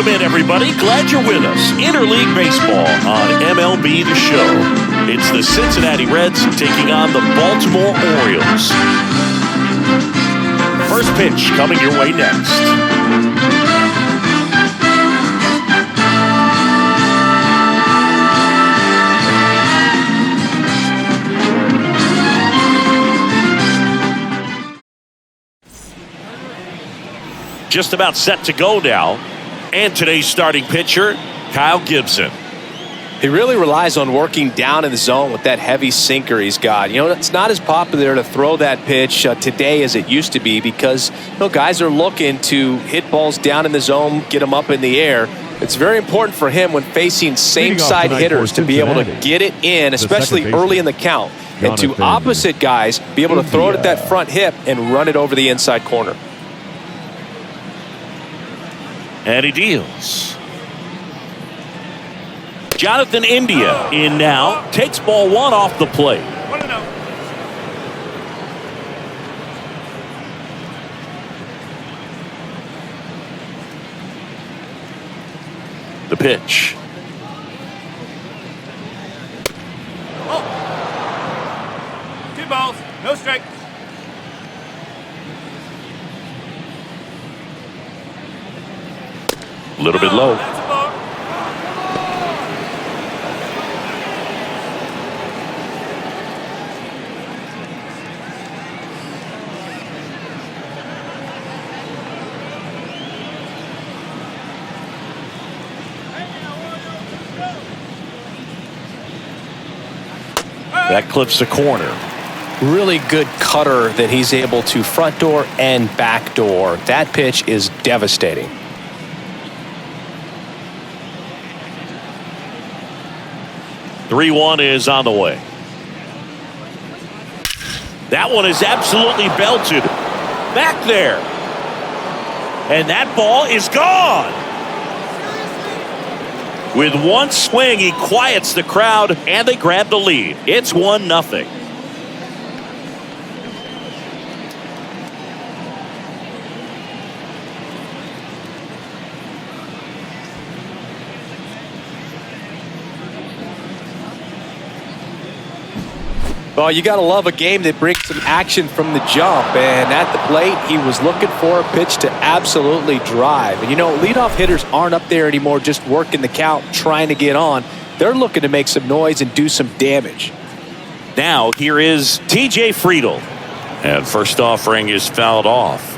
Welcome in, everybody. Glad you're with us. Interleague Baseball on MLB The Show. It's the Cincinnati Reds taking on the Baltimore Orioles. First pitch coming your way next. Just about set to go now. And today's starting pitcher, Kyle Gibson. He really relies on working down in the zone with that heavy sinker he's got. You know, it's not as popular to throw that pitch today as it used to be because, you know, guys are looking to hit balls down in the zone, get them up in the air. It's very important for him when facing same-side hitters to be able to get it in, especially early in the count. And to opposite guys, be able to throw it at that front hip and run it over the inside corner. And he deals. Jonathan India in now. Takes ball one off the plate. The pitch. Oh. 2 balls, no strikes. A little bit low. That clips the corner. Really good cutter that he's able to front door and back door. That pitch is devastating. (3-1) is on the way. That one is absolutely belted. Back there. And that ball is gone. With one swing, he quiets the crowd, and they grab the lead. It's 1-0. Well, you got to love a game that brings some action from the jump. And at the plate, he was looking for a pitch to absolutely drive. And, you know, leadoff hitters aren't up there anymore just working the count, trying to get on. They're looking to make some noise and do some damage. Now, here is T.J. Friedl. And first offering is fouled off.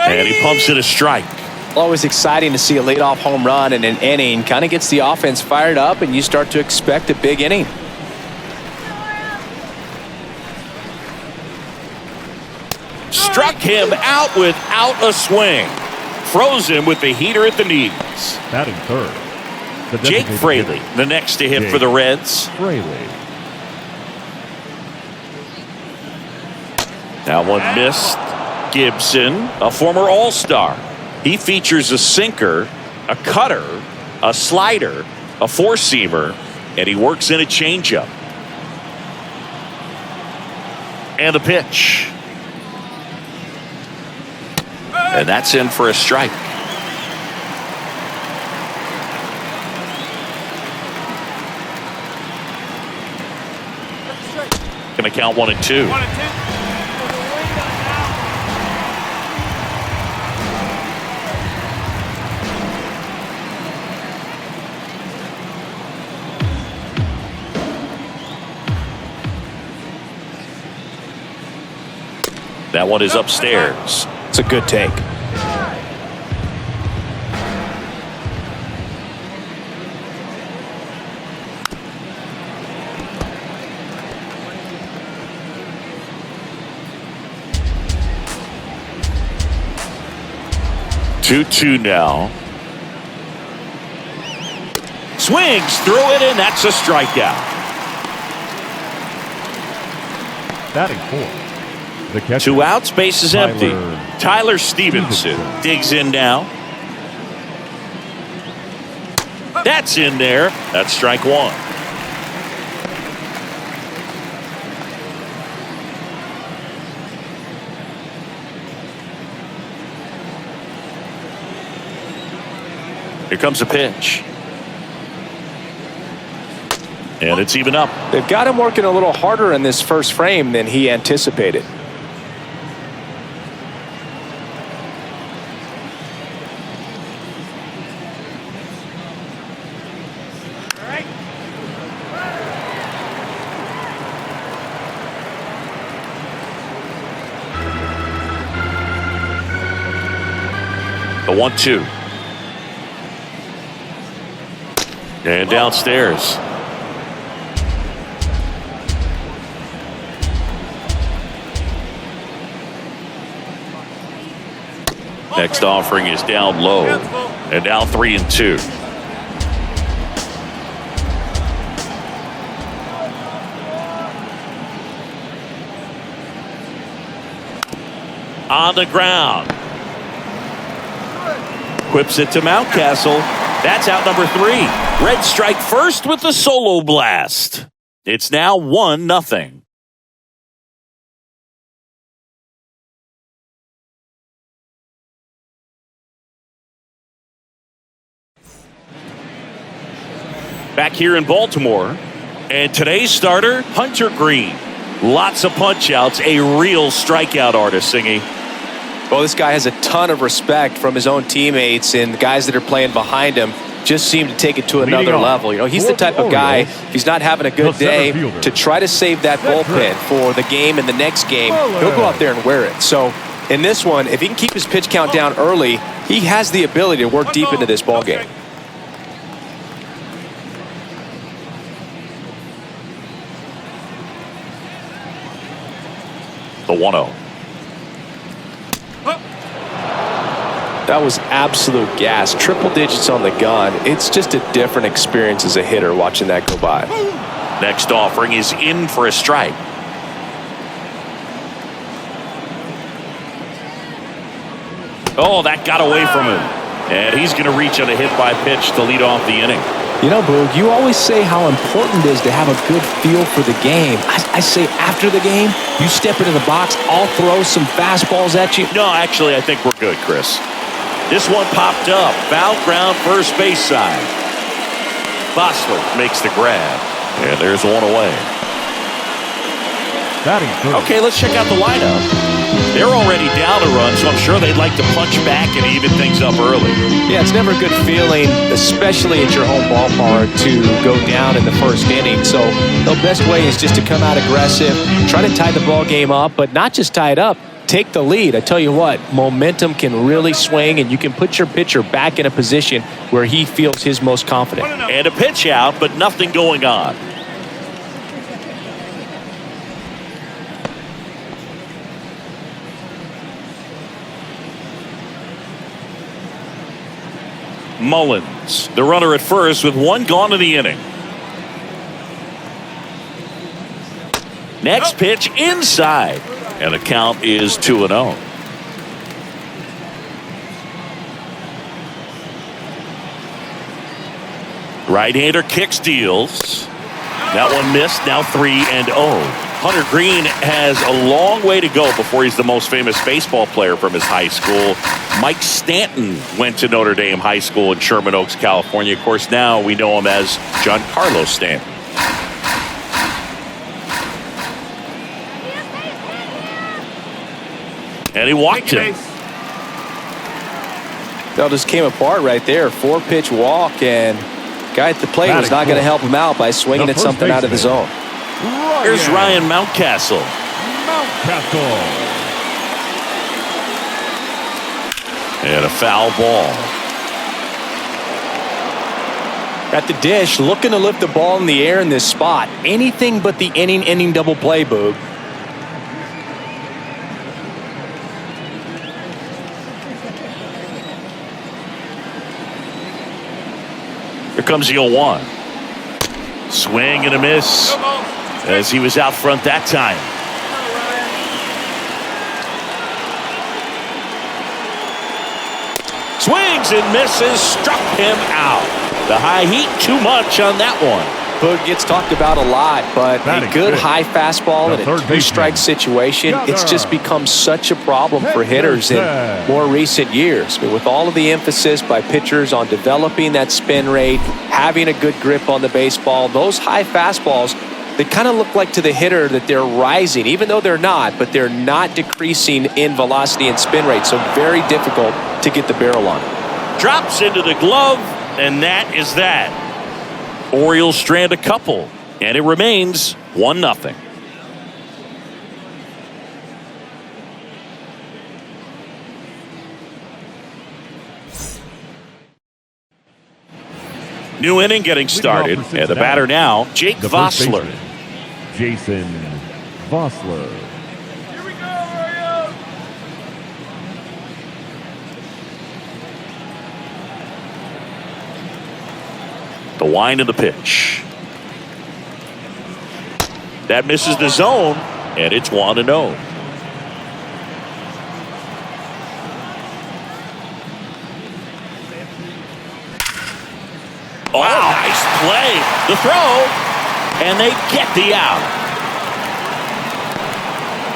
And he pumps it a strike. Always exciting to see a leadoff home run in an inning. Kind of gets the offense fired up, and you start to expect a big inning. Struck him out without a swing. Froze him with the heater at the knees. Batting third. Jake Fraley, the next to hit for the Reds. Fraley. That one missed. Gibson, a former All-Star. He features a sinker, a cutter, a slider, a four-seamer, and he works in a changeup. And a pitch. And that's in for a strike. Going to count 1 and 2. That one is upstairs. It's a good take. Two now. Swings through it, and that's a strikeout. Batting fourth. The catcher, 2 outs, base is empty. Tyler Stevenson digs in now. That's in there. That's strike one. Here comes a pitch. And it's even up. They've got him working a little harder in this first frame than he anticipated. The 1-2. And downstairs. Next offering is down low. And now 3-2. On the ground. Whips it to Mountcastle. That's out number 3. Red strike first with the solo blast. It's now 1-0. Back here in Baltimore. And today's starter, Hunter Green. Lots of punch outs. A real strikeout artist, Singy. Well, this guy has a ton of respect from his own teammates, and the guys that are playing behind him just seem to take it to another level. You know, he's the type of guy, if he's not having a good day, to try to save that bullpen for the game and the next game, he'll go out there and wear it. So in this one, if he can keep his pitch count down early, he has the ability to work deep into this ball game. The 1-0. That was absolute gas. Triple digits on the gun. It's just a different experience as a hitter watching that go by. Next offering is in for a strike. Oh, that got away from him. And he's going to reach on a hit by pitch to lead off the inning. You know, Boog, you always say how important it is to have a good feel for the game. I say after the game, you step into the box, I'll throw some fastballs at you. No, actually, I think we're good, Chris. This one popped up. Foul ground, first base side. Bosler makes the grab. And there's one away. Okay, let's check out the lineup. They're already down a run, so I'm sure they'd like to punch back and even things up early. Yeah, it's never a good feeling, especially at your home ballpark, to go down in the first inning. So the best way is just to come out aggressive, try to tie the ball game up, but not just tie it up, take the lead. I tell you what, momentum can really swing, and you can put your pitcher back in a position where he feels his most confident. And a pitch out, but nothing going on. Mullins, the runner at first with one gone in the inning. Next pitch inside, and the count is 2-0. Right-hander kicks, deals. That one missed. Now 3-0. Hunter Green has a long way to go before he's the most famous baseball player from his high school. Mike Stanton went to Notre Dame High School in Sherman Oaks, California. Of course, now we know him as Giancarlo Stanton. And he walked him. That just came apart right there. 4-pitch walk, and guy at the plate was not going to help him out by swinging at something out of the zone. Here's Ryan Mountcastle. And a foul ball. At the dish, looking to lift the ball in the air in this spot. Anything but the inning double play, Boog. Here comes the 0-1. Swing and a miss as he was out front that time. Swings and misses, struck him out. The high heat, too much on that one. Boog gets talked about a lot, but a good high fastball in a two-strike situation, it's just become such a problem for hitters in more recent years. But with all of the emphasis by pitchers on developing that spin rate, having a good grip on the baseball, those high fastballs, they kind of look like to the hitter that they're rising, even though they're not, but they're not decreasing in velocity and spin rate, so very difficult to get the barrel on. Drops into the glove, and that is that. Orioles strand a couple, and it remains 1-0. New inning getting started, and the batter now, Jake Vossler. Jason Vossler. Here we go, Orioles! The wind of the pitch. That misses the zone, and it's 1-0. Wow, nice play. The throw, and they get the out.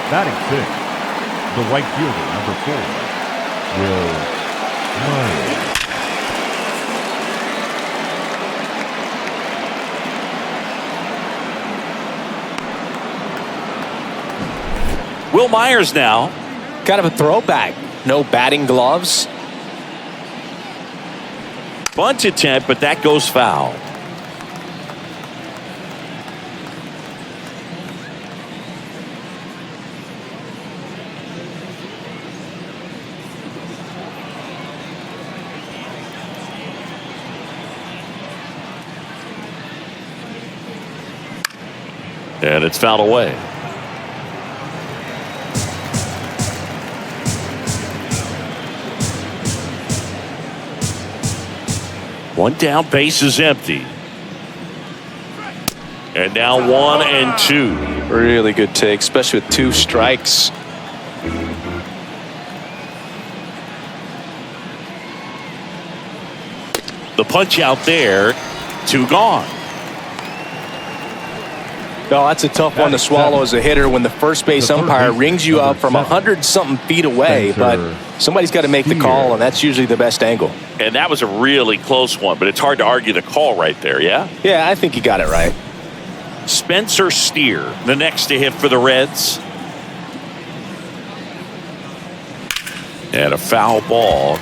Batting 6, the right fielder, number 4, Will Myers. Will Myers now. Kind of a throwback. No batting gloves. Bunt attempt, but that goes foul. And it's fouled away. One down, base is empty. And now 1-2. Really good take, especially with 2 strikes. The punch out there, 2 gone. No, that's a tough one to swallow as a hitter when the first base umpire rings you up from 100-something feet away, but somebody's got to make the call, and that's usually the best angle. And that was a really close one, but it's hard to argue the call right there, yeah? Yeah, I think you got it right. Spencer Steer, the next to hit for the Reds. And a foul ball.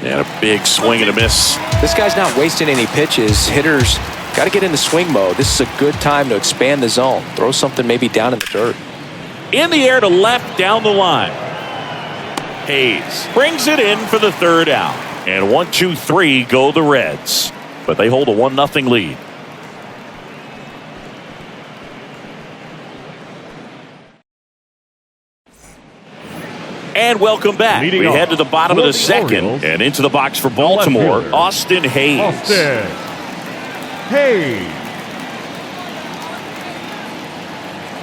And a big swing and a miss. This guy's not wasting any pitches. Hitters got to get into swing mode. This is a good time to expand the zone. Throw something maybe down in the dirt. In the air to left down the line. Hayes brings it in for the 3rd out. And 1-2-3 go the Reds. But they hold a 1-0 lead. And welcome back. We head to the bottom of the 2nd and into the box for Baltimore, Austin Hayes. Austin Hayes.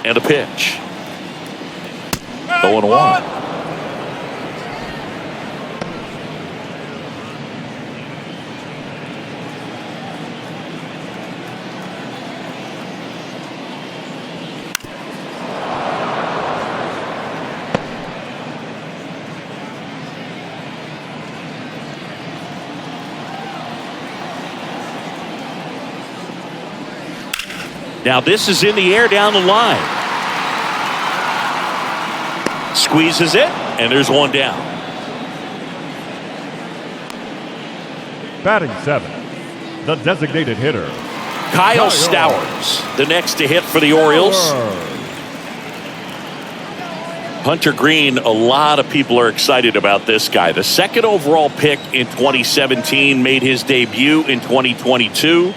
And a pitch. 0-1. Now this is in the air down the line. Squeezes it, and there's 1 down. Batting 7, the designated hitter, Kyle Stowers, the next to hit for the Orioles. Hunter Green, a lot of people are excited about this guy. The 2nd overall pick in 2017, made his debut in 2022.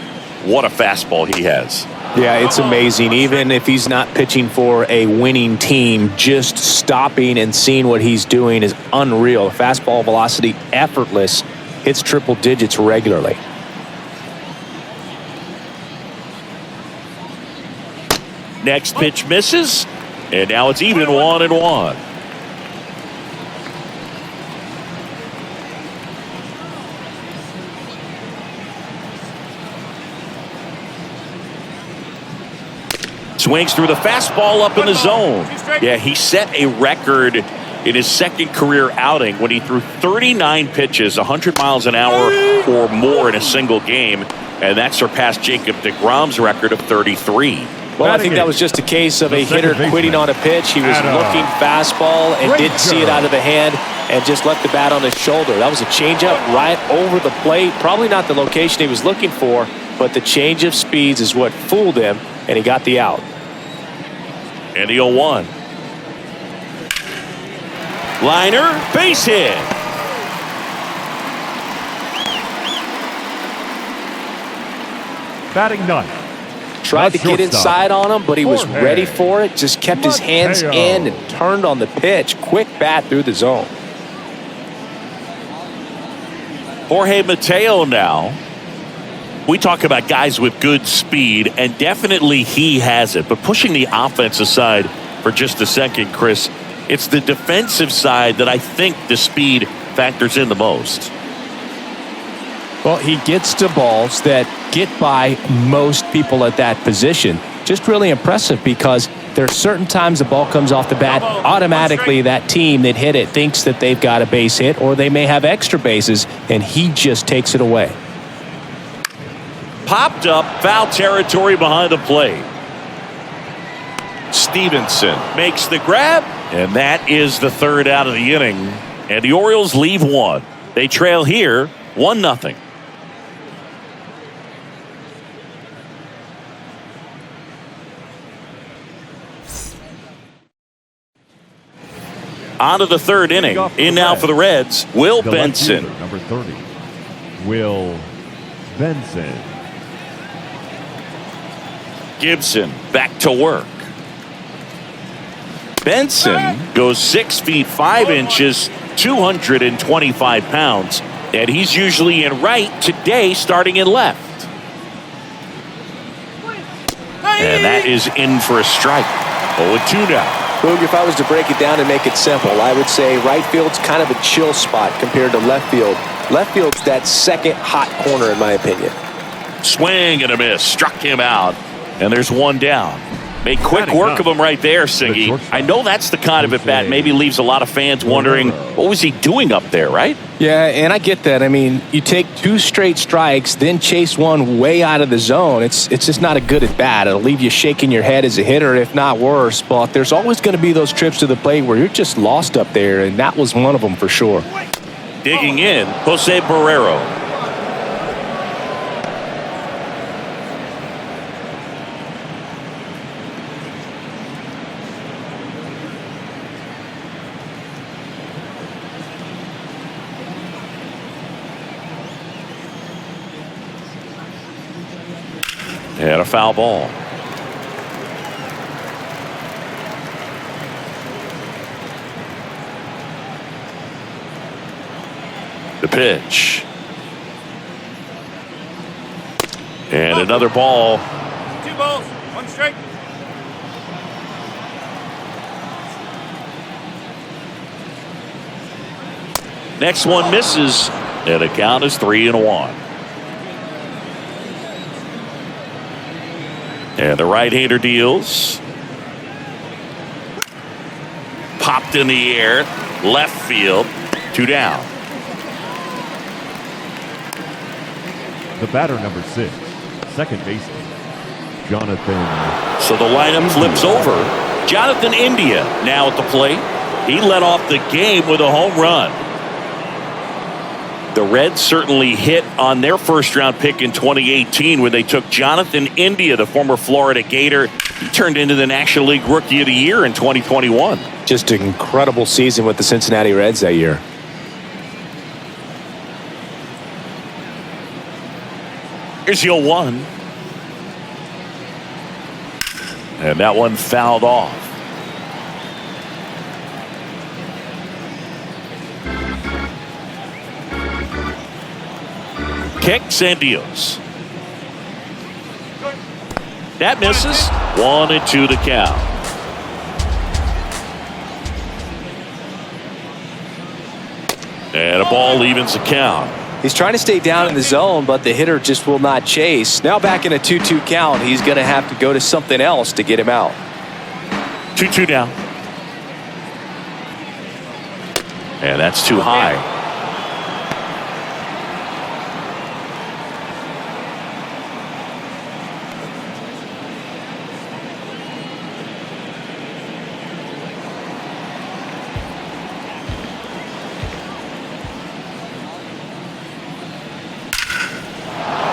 What a fastball he has. Yeah, it's amazing. Even if he's not pitching for a winning team, just stopping and seeing what he's doing is unreal. Fastball velocity, effortless hits triple digits regularly. Next pitch misses, and now it's even 1-1. Swings through the fastball up in the zone. Yeah, he set a record in his second career outing when he threw 39 pitches, 100 miles an hour or more in a single game, and that surpassed Jacob deGrom's record of 33. Well, I think that was just a case of a hitter quitting on a pitch. He was looking fastball and didn't see it out of the hand and just left the bat on his shoulder. That was a changeup right over the plate. Probably not the location he was looking for, but the change of speeds is what fooled him, and he got the out. And the 0-1. Liner, base hit. Batting ninth. Tried to get inside on him, but he was ready for it. Just kept his hands in and turned on the pitch. Quick bat through the zone. Jorge Mateo now. We talk about guys with good speed, and definitely he has it. But pushing the offense aside for just a second, Chris, it's the defensive side that I think the speed factors in the most. Well, he gets to balls that get by most people at that position. Just really impressive because there are certain times the ball comes off the bat, automatically that team that hit it thinks that they've got a base hit or they may have extra bases, and he just takes it away. Popped up, foul territory behind the plate. Stevenson makes the grab, and that is the third out of the inning. And the Orioles leave one. They trail here 1-0. On to the third inning. In now for the Reds, Will Benson. Number 30, Will Benson. Gibson back to work. Benson goes 6 feet 5 inches, 225 pounds, and he's usually in right, today starting in left. And that is in for a strike. 0-2 now. Boog, if I was to break it down and make it simple, I would say right field's kind of a chill spot compared to left field. Left field's that second hot corner, in my opinion. Swing and a miss. Struck him out. And there's one down. Made quick work of him right there, Siggy. I know that's the kind of at-bat maybe leaves a lot of fans wondering, what was he doing up there, right? Yeah, and I get that. I mean, you take 2 straight strikes, then chase one way out of the zone. It's just not a good at-bat. It'll leave you shaking your head as a hitter, if not worse. But there's always going to be those trips to the plate where you're just lost up there, and that was one of them for sure. Digging in, Jose Barrero. And a foul ball. The pitch. And another ball. 2 balls, 1 strike. Next one misses, and the count is 3-1. And the right-hander deals. Popped in the air. Left field. 2 down. The batter, number 6, second baseman, Jonathan. So the lineup flips over. Jonathan India now at the plate. He led off the game with a home run. The Reds certainly hit on their first-round pick in 2018 when they took Jonathan India, the former Florida Gator. He turned into the National League Rookie of the Year in 2021. Just an incredible season with the Cincinnati Reds that year. Here's the 0-1. And that one fouled off. Kicks and deals. That misses. 1-2 to count. And a ball evens the count. He's trying to stay down in the zone, but the hitter just will not chase. Now back in a 2-2 count, he's going to have to go to something else to get him out. 2-2 down. And that's too high.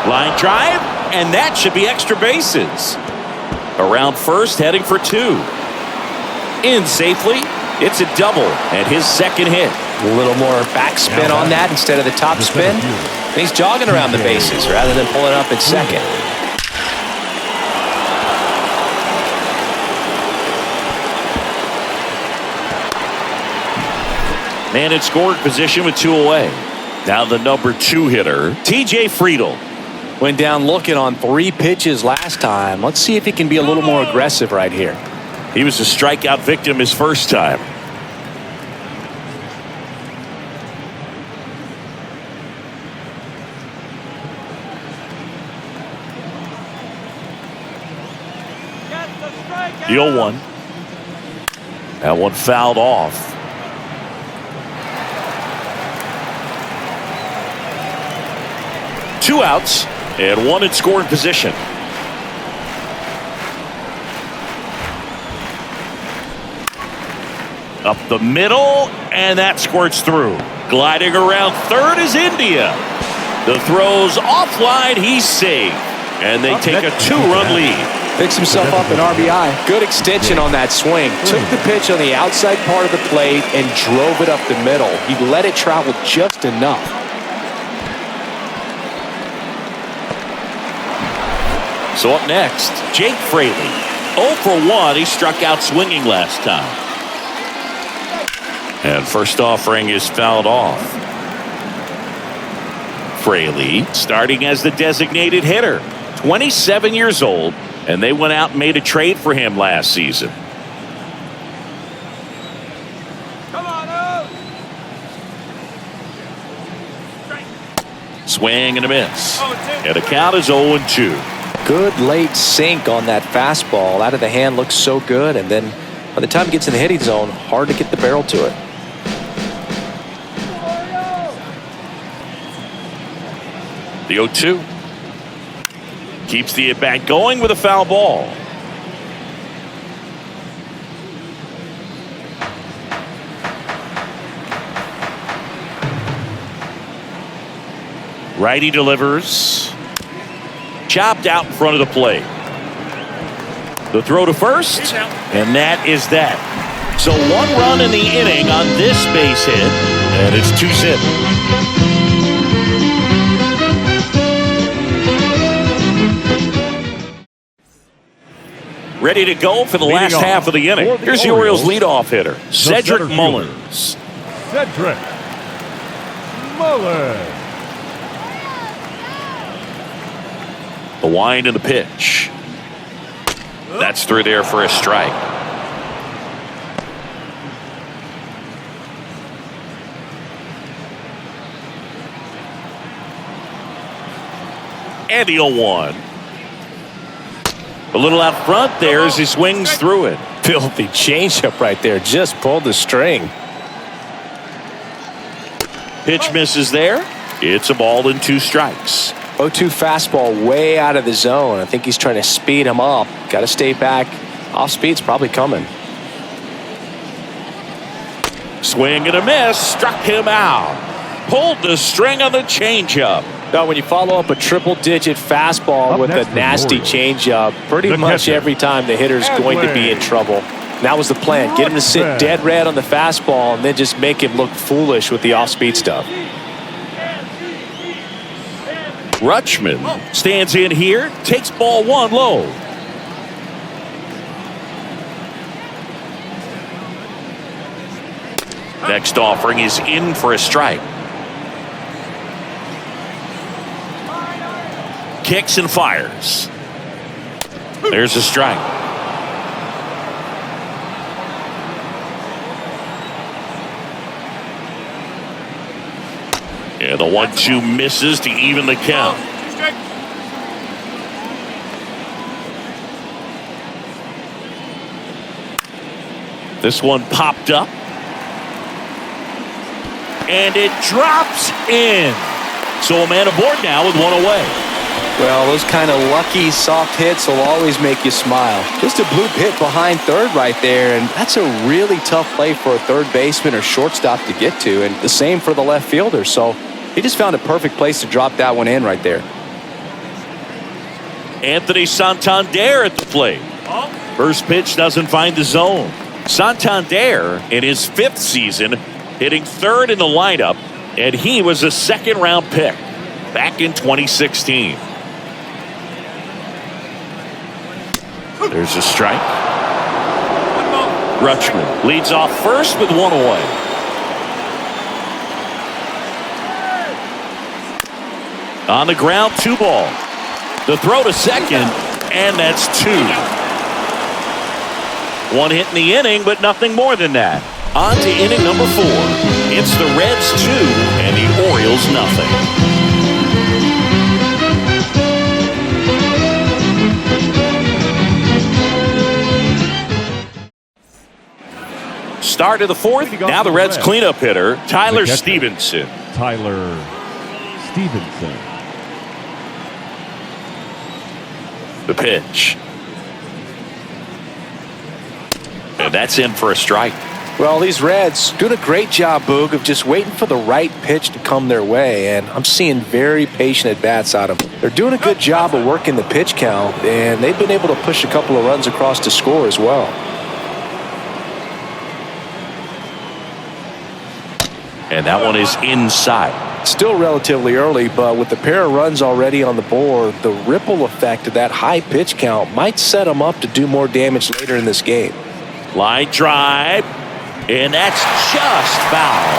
Line drive, and that should be extra bases. Around first, heading for 2. In safely, it's a double, and his second hit. A little more backspin on that instead of the top spin. And he's jogging around the bases rather than pulling up at second. Man in scoring position with 2 away. Now the number 2 hitter, T.J. Friedl. Went down looking on 3 pitches last time. Let's see if he can be a little more aggressive right here. He was a strikeout victim his first time. The 0-1. That one fouled off. Two outs and 1 in scoring position. Up the middle, and that squirts through. Gliding around third is India. The throw's offline, he's safe. And they take a 2-run lead. Picks himself up an RBI. Good extension on that swing. Took the pitch on the outside part of the plate and drove it up the middle. He let it travel just enough. So up next, Jake Fraley. 0 for 1. He struck out swinging last time. And first offering is fouled off. Fraley starting as the designated hitter. 27 years old, and they went out and made a trade for him last season. Come on, out. Swing and a miss. And the count is 0-2. Good late sink on that fastball. Out of the hand looks so good, and then by the time it gets in the hitting zone, hard to get the barrel to it. The 0-2. Keeps the at-bat going with a foul ball. Righty delivers. Chopped out in front of the plate. The throw to first, and that is that. So 1 run in the inning on this base hit, and it's 2-zip. Ready to go for the last half of the inning. Here's the Orioles leadoff hitter, Cedric Mullins. Cedric Mullins. The wind and the pitch. That's through there for a strike. And the 0-1. A little out front there as he swings through it. Filthy changeup right there. Just pulled the string. Pitch misses there. It's a ball and 2 strikes. 0-2 fastball way out of the zone. I think he's trying to speed him up. Got to stay back. Off speed's probably coming. Swing and a miss. Struck him out. Pulled the string on the changeup. Now, when you follow up a triple-digit fastball with a nasty changeup, pretty much every time the hitter's going to be in trouble. And that was the plan. Get him to sit dead red on the fastball and then just make him look foolish with the off-speed stuff. Rutschman stands in here, takes ball 1 low. Next offering is in for a strike. kicks and fires. There's a strike. Yeah, the 1-2 misses to even the count. This one popped up. And it drops in. So a man aboard now with one away. Well, those kind of lucky soft hits will always make you smile. Just a bloop hit behind third right there, and that's a really tough play for a third baseman or shortstop to get to, and the same for the left fielder. So he just found a perfect place to drop that one in right there. Anthony Santander at the plate. First pitch doesn't find the zone. Santander in his 5th season hitting 3rd in the lineup, and he was a 2nd-round pick back in 2016. There's a strike. Rutschman leads off first with one away. On the ground, 2 ball. The throw to second, and that's 2. 1 hit in the inning, but nothing more than that. On to inning number 4. It's the Reds 2 and the Orioles nothing. Start of the 4th. Now the Reds cleanup hitter, Tyler Stevenson. Tyler Stevenson. The pitch. And that's in for a strike. Well, these Reds doing a great job, Boog, of just waiting for the right pitch to come their way, and I'm seeing very patient at-bats out of them. They're doing a good job of working the pitch count, and they've been able to push a couple of runs across to score as well. And that one is inside. Still relatively early, but with the pair of runs already on the board, the ripple effect of that high pitch count might set them up to do more damage later in this game. Line drive, and that's just foul.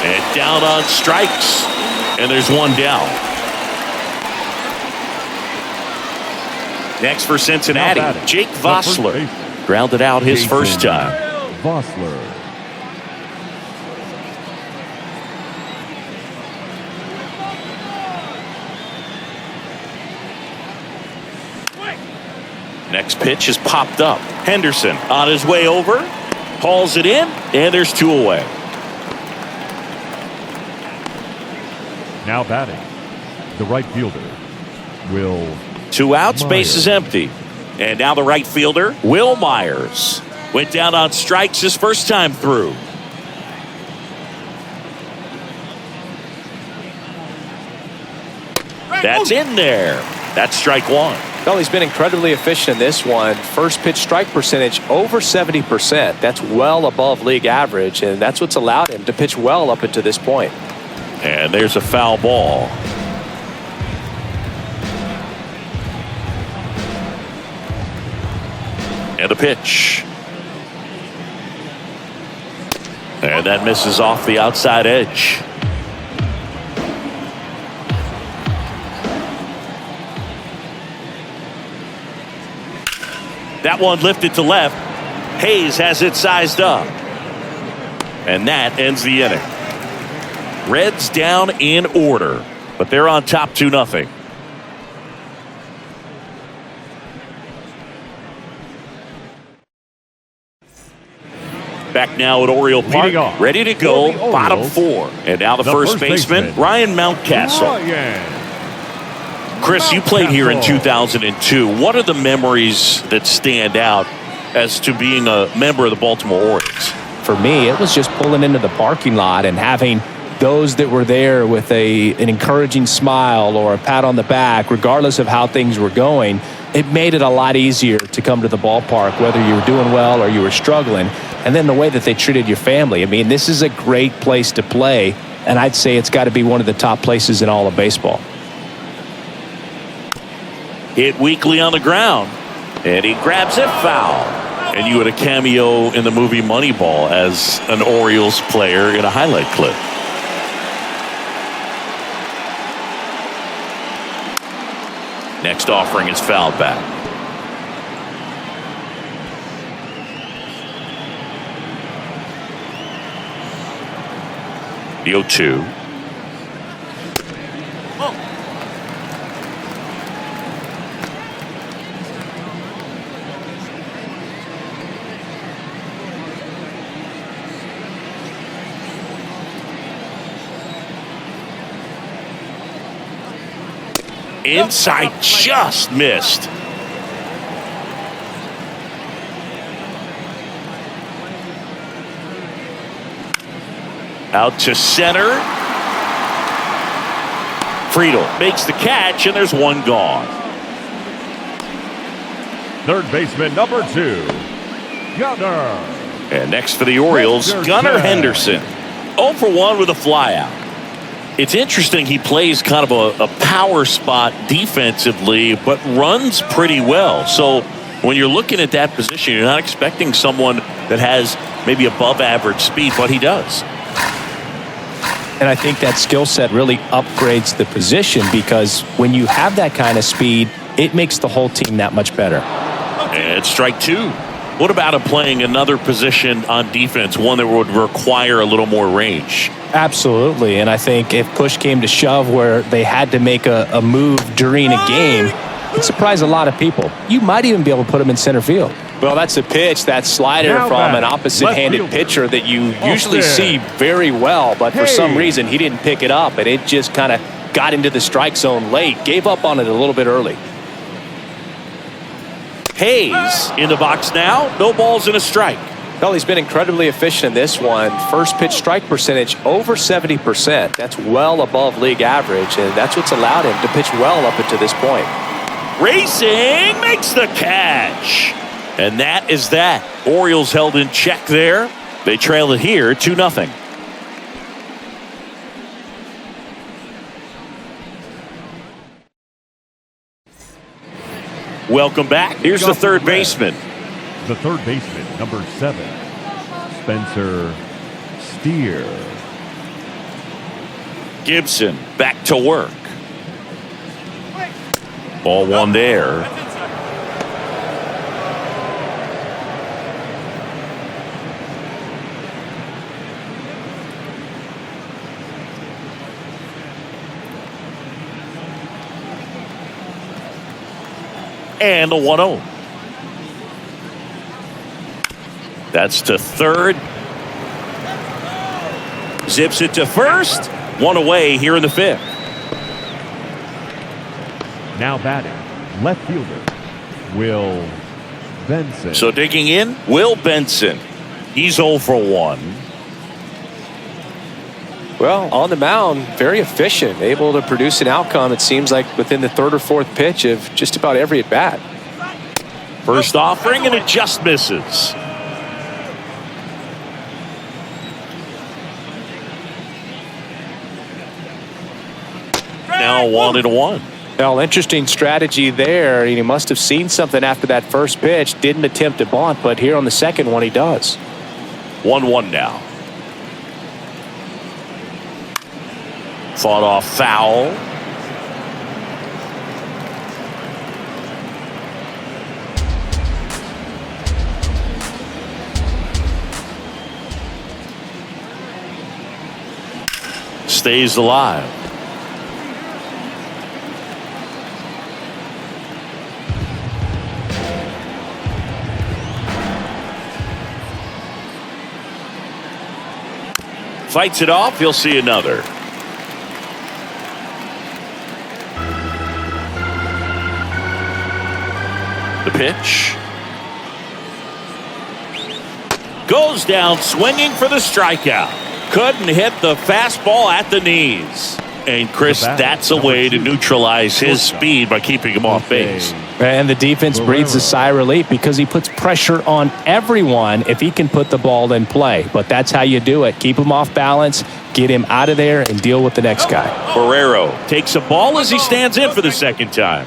And down on strikes, and there's one down. Next for Cincinnati, Jake Vossler. Grounded out his first time. Vossler. Next pitch is popped up. Henderson on his way over. Hauls it in, and there's 2 away. Now batting, the right fielder, Will 2 outs, Myers. base is empty. And now the right fielder, Will Myers. Went down on strikes his first time through. That's in there. That's strike 1. Well, he's been incredibly efficient in this one. First pitch strike percentage over 70%. That's well above league average, and that's what's allowed him to pitch well up until this point. And there's a foul ball. And the pitch. And that misses off the outside edge. That one lifted to left. Hayes has it sized up. And that ends the inning. Reds down in order, but they're on top 2-0. Back now at Oriole Park, ready to go, bottom 4. And now the first baseman, Ryan Mountcastle. Chris, you played here in 2002. What are the memories that stand out as to being a member of the Baltimore Orioles? For me, it was just pulling into the parking lot and having those that were there with an encouraging smile or a pat on the back, regardless of how things were going. It made it a lot easier to come to the ballpark, whether you were doing well or you were struggling. And then the way that they treated your family. I mean, this is a great place to play, and I'd say it's got to be one of the top places in all of baseball. Hit weakly on the ground, and he grabs it foul. And you had a cameo in the movie Moneyball as an Orioles player in a highlight clip. Next offering is fouled back. The 0-2. Inside, just missed. Out to center. Friedel makes the catch, and there's one gone. Third baseman number 2, Gunnar. And next for the Orioles, Gunnar Henderson. 0 for 1 with a flyout. It's interesting, he plays kind of a power spot defensively, but runs pretty well. So when you're looking at that position, you're not expecting someone that has maybe above average speed, but he does. And I think that skill set really upgrades the position, because when you have that kind of speed, it makes the whole team that much better. And strike 2. What about him playing another position on defense, one that would require a little more range? Absolutely. And I think if push came to shove where they had to make a move during a game, it'd surprise a lot of people. You might even be able to put him in center field. Well, that's a pitch, that slider from an opposite-handed pitcher that you usually see very well, but for some reason he didn't pick it up, and it just kind of got into the strike zone late, gave up on it a little bit early. Hayes in the box now. No balls and a strike. Well, he's been incredibly efficient in this one. First pitch strike percentage over 70%. That's well above league average, and that's what's allowed him to pitch well up until this point. Racing makes the catch. And that is that. Orioles held in check there. They trail it here 2-0. Welcome back. Here's the third baseman. The third baseman, number 7, Spencer Steer. Gibson back to work. Ball one there. And the 1-0. That's to third. Zips it to first. One away here in the 5th. Now batting, left fielder, Will Benson. So digging in, Will Benson. He's 0 for 1. Well, on the mound, very efficient, able to produce an outcome, it seems like, within the third or fourth pitch of just about every at-bat. First offering, and it just misses. Now 1-1. Well, interesting strategy there. He must have seen something after that first pitch. Didn't attempt a bunt, but here on the second one, he does. 1-1 now. Fought off foul. Stays alive. Fights it off. He'll see another. The pitch. Goes down swinging for the strikeout. Couldn't hit the fastball at the knees. And Chris, that's a way to neutralize his speed by keeping him off base. And the defense breathes a sigh of relief because he puts pressure on everyone if he can put the ball in play. But that's how you do it. Keep him off balance, get him out of there, and deal with the next guy. Barrero takes a ball as he stands in for the second time.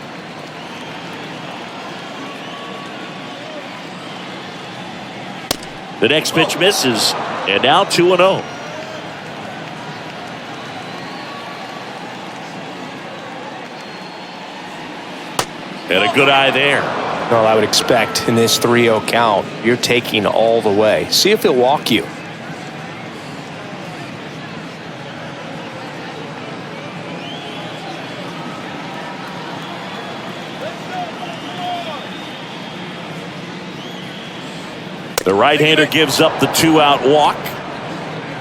The next pitch misses, and now 2-0. And a good eye there. Well, I would expect in this 3-0 count, you're taking all the way. See if he'll walk you. The right-hander gives up the 2-out walk.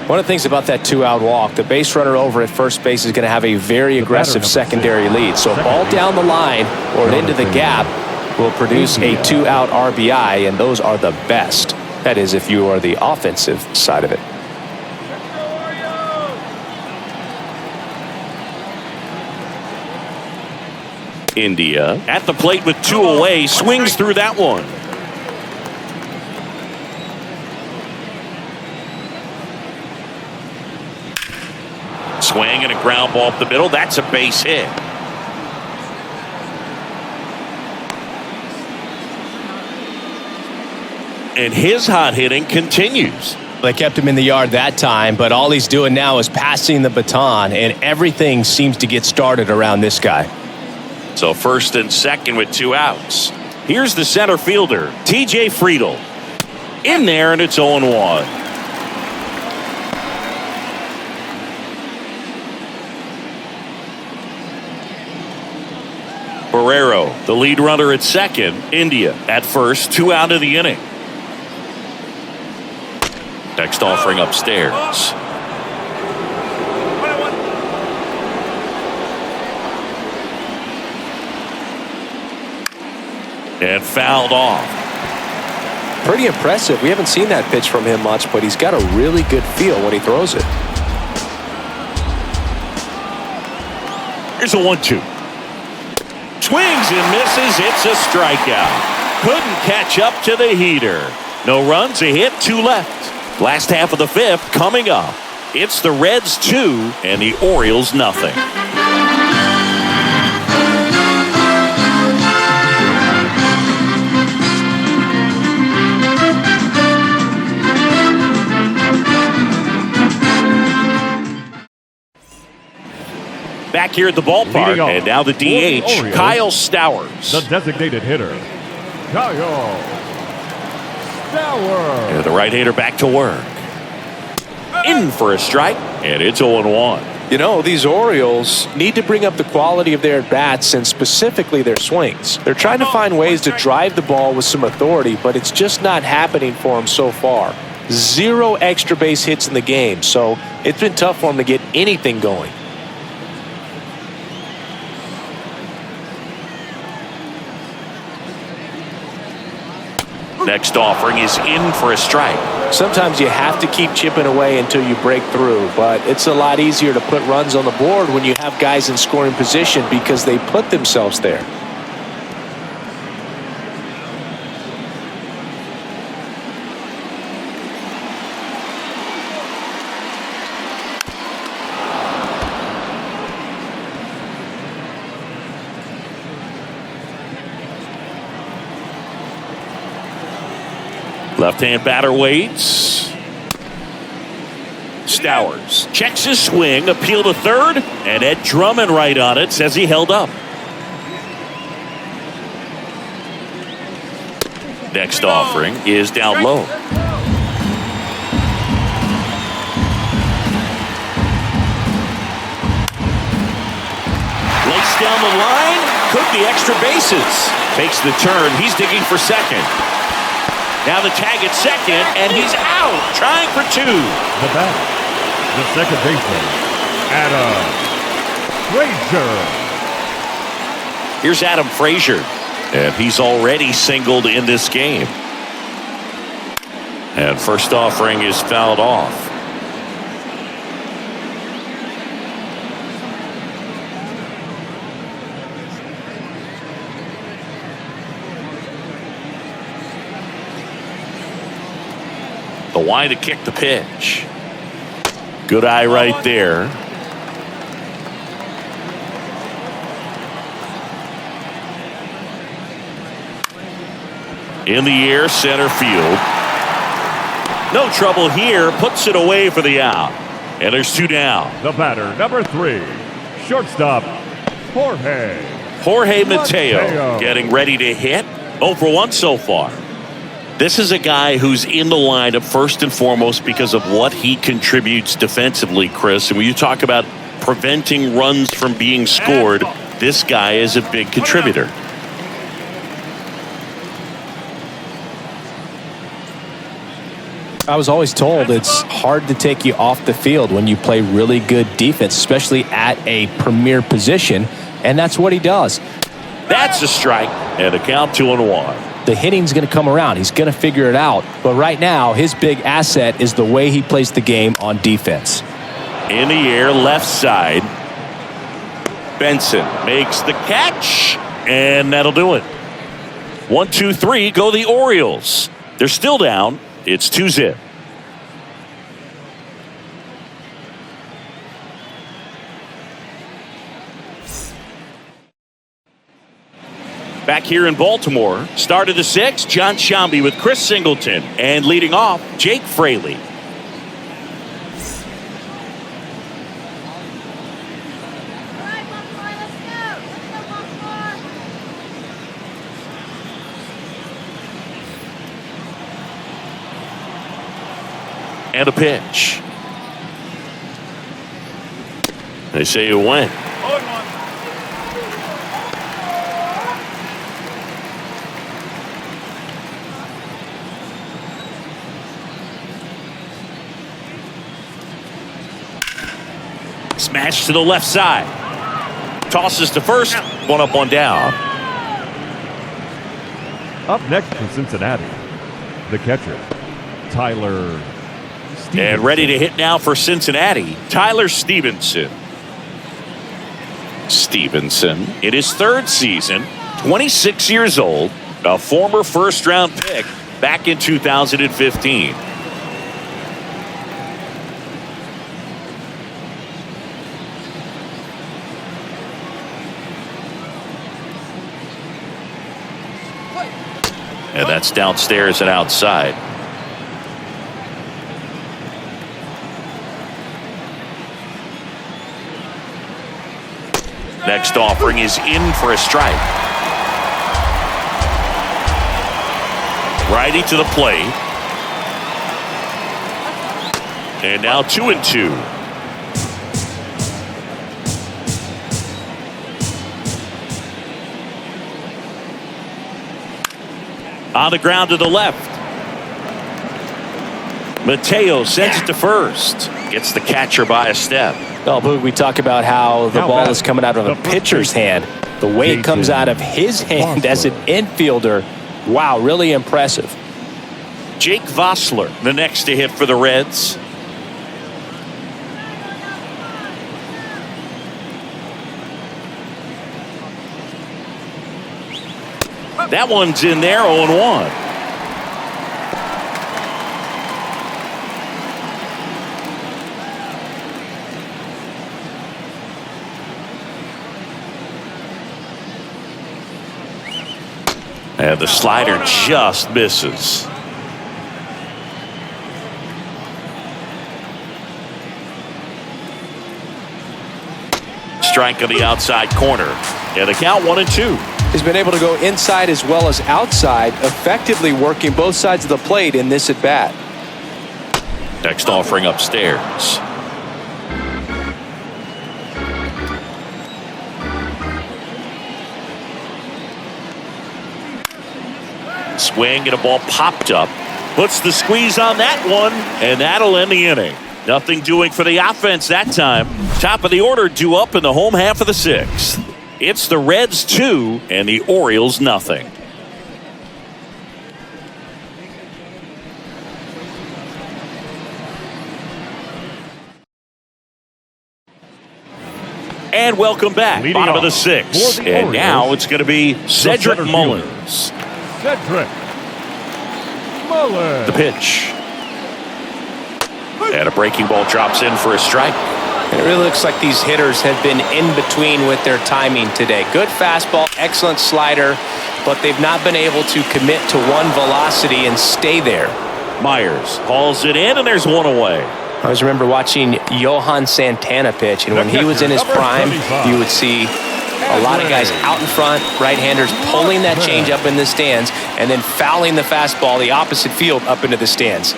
One of the things about that 2-out walk, the base runner over at first base is going to have a very aggressive secondary lead. So a ball down the line or into the gap will produce a 2-out RBI, and those are the best. That is, if you are the offensive side of it. India at the plate with 2 away, swings through that one. Swing and a ground ball up the middle. That's a base hit. And his hot hitting continues. They kept him in the yard that time, but all he's doing now is passing the baton, and everything seems to get started around this guy. So first and second with 2 outs. Here's the center fielder, TJ Friedl. In there, and it's 0-1. Barrero, the lead runner at second. India at first, 2 out of the inning. Next offering upstairs. And fouled off. Pretty impressive. We haven't seen that pitch from him much, but he's got a really good feel when he throws it. Here's a 1-2. Swings and misses. It's a strikeout. Couldn't catch up to the heater. No runs, a hit, 2 left. Last half of the 5th coming up. It's the Reds 2 and the Orioles nothing. Back here at the ballpark, and now the DH, Orioles, Kyle Stowers. The designated hitter, Kyle Stowers. And the right-hander back to work. In for a strike, and it's 0-1. You know, these Orioles need to bring up the quality of their at-bats and specifically their swings. They're trying to find ways to drive the ball with some authority, but it's just not happening for them so far. 0 extra base hits in the game, so it's been tough for them to get anything going. Next offering is in for a strike. Sometimes you have to keep chipping away until you break through, but it's a lot easier to put runs on the board when you have guys in scoring position because they put themselves there. Left-hand batter waits. Stowers checks his swing, appeal to third, and Ed Drummond right on it, says he held up. Next offering is down low. Lays down the line, cook the extra bases. Takes the turn, he's digging for second. Now the tag at second, and he's out, trying for 2. The bat, the second baseman, Adam Frazier. Here's Adam Frazier, and he's already singled in this game. And first offering is fouled off. The wide to kick the pitch. Good eye right there. In the air, center field. No trouble here. Puts it away for the out. And there's 2 down. The batter, number 3, shortstop, Jorge. Jorge Mateo getting ready to hit. 0 for 1 so far. This is a guy who's in the lineup first and foremost because of what he contributes defensively, Chris. And when you talk about preventing runs from being scored, this guy is a big contributor. I was always told it's hard to take you off the field when you play really good defense, especially at a premier position, and that's what he does. That's a strike, and the count 2-1. The hitting's going to come around. He's going to figure it out. But right now, his big asset is the way he plays the game on defense. In the air, left side. Benson makes the catch, and that'll do it. 1, 2, 3, go the Orioles. They're still down. It's 2-0. Back here in Baltimore, start of the 6th, John Shambi with Chris Singleton. And leading off, Jake Fraley. And a pitch. They say it went. Smash to the left side. Tosses to first. 1 up, 1 down. Up next from Cincinnati, the catcher, Tyler Stevenson. And ready to hit now for Cincinnati, Tyler Stevenson. Stevenson, in his 3rd season, 26 years old, a former first-round pick back in 2015. And that's downstairs and outside. Next offering is in for a strike. Righty to the plate. And now 2-2. On the ground to the left. Mateo sends it to first. Gets the catcher by a step. Well, Boog, we talk about how the ball is coming out of a pitcher's hand. The way it comes out of his hand as an infielder, wow, really impressive. Jake Vossler, the next to hit for the Reds. That one's in there, 0-1. And the slider just misses. Strike on the outside corner. And the count 1-2. He's been able to go inside as well as outside, effectively working both sides of the plate in this at-bat. Next offering upstairs. Swing and a ball popped up. Puts the squeeze on that one, and that'll end the inning. Nothing doing for the offense that time. Top of the order due up in the home half of the 6th. It's the Reds 2 and the Orioles nothing. And welcome back. Leading Bottom of the off 6th. for the And Orioles, now it's going to be Cedric center Mullins. Cedric Mullins. The pitch. And a breaking ball drops in for a strike. And it really looks like these hitters have been in between with their timing today. Good fastball, excellent slider, but they've not been able to commit to one velocity and stay there. Myers hauls it in, and there's one away. I always remember watching Johan Santana pitch, and when he was in his prime, you would see a lot of guys out in front, right-handers pulling that changeup in the stands, and then fouling the fastball the opposite field up into the stands.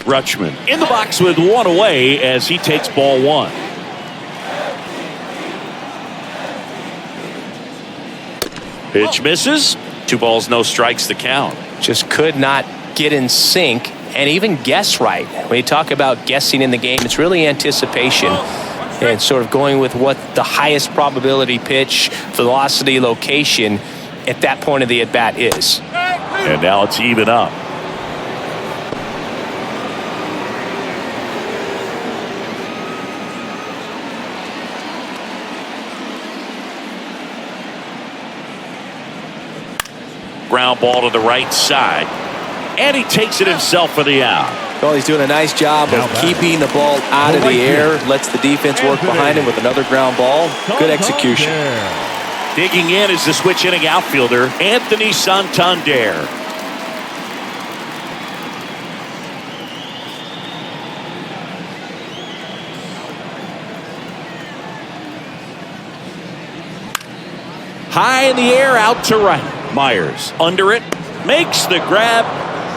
Rutschman in the box with one away as he takes ball one. Pitch misses. 2 balls, no strikes, the count. Just could not get in sync and even guess right. When you talk about guessing in the game, it's really anticipation and sort of going with what the highest probability pitch, velocity, location at that point of the at-bat is. And now it's even up. Ground ball to the right side. And he takes it himself for the out. Well, he's doing a nice job of keeping the ball out of the air. Lets the defense work behind him with another ground ball. Good execution. Digging in is the switch inning outfielder, Anthony Santander. High in the air, out to right. Myers under it, makes the grab,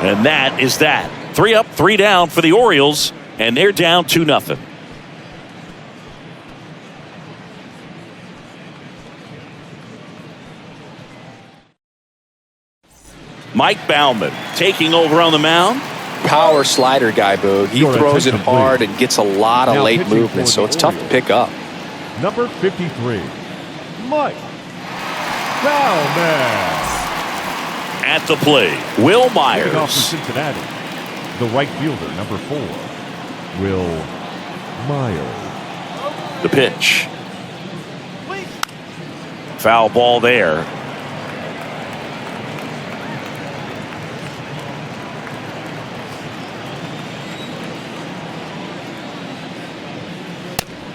and that is that. 3 up, 3 down for the Orioles, and they're down 2-0. Mike Baumann taking over on the mound. Power slider guy, Boog. He throws it hard and gets a lot of late movement, so it's tough to pick up. Number 53, Mike Baumann. At the plate, Will Leading off for Myers. Cincinnati, the right fielder, number 4, Will Myers. The pitch. Foul ball there.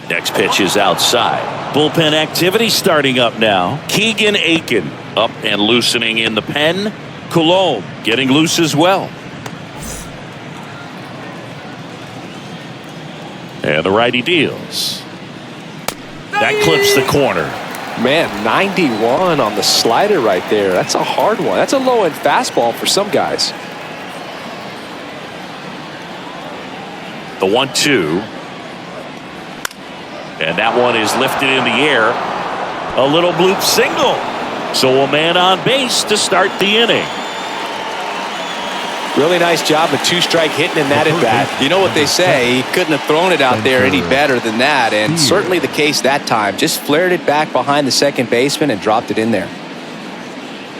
Next pitch is outside. Bullpen activity starting up now. Keegan Aiken up and loosening in the pen. Coulombe getting loose as well. And the righty deals. That clips the corner. Man, 91 on the slider right there. That's a hard one. That's a low-end fastball for some guys. The 1-2. And that one is lifted in the air. A little bloop single. So a man on base to start the inning. Really nice job of 2-strike hitting in that at bat. You know what they say, he couldn't have thrown it out there any better than that, and certainly the case that time. Just flared it back behind the second baseman and dropped it in there.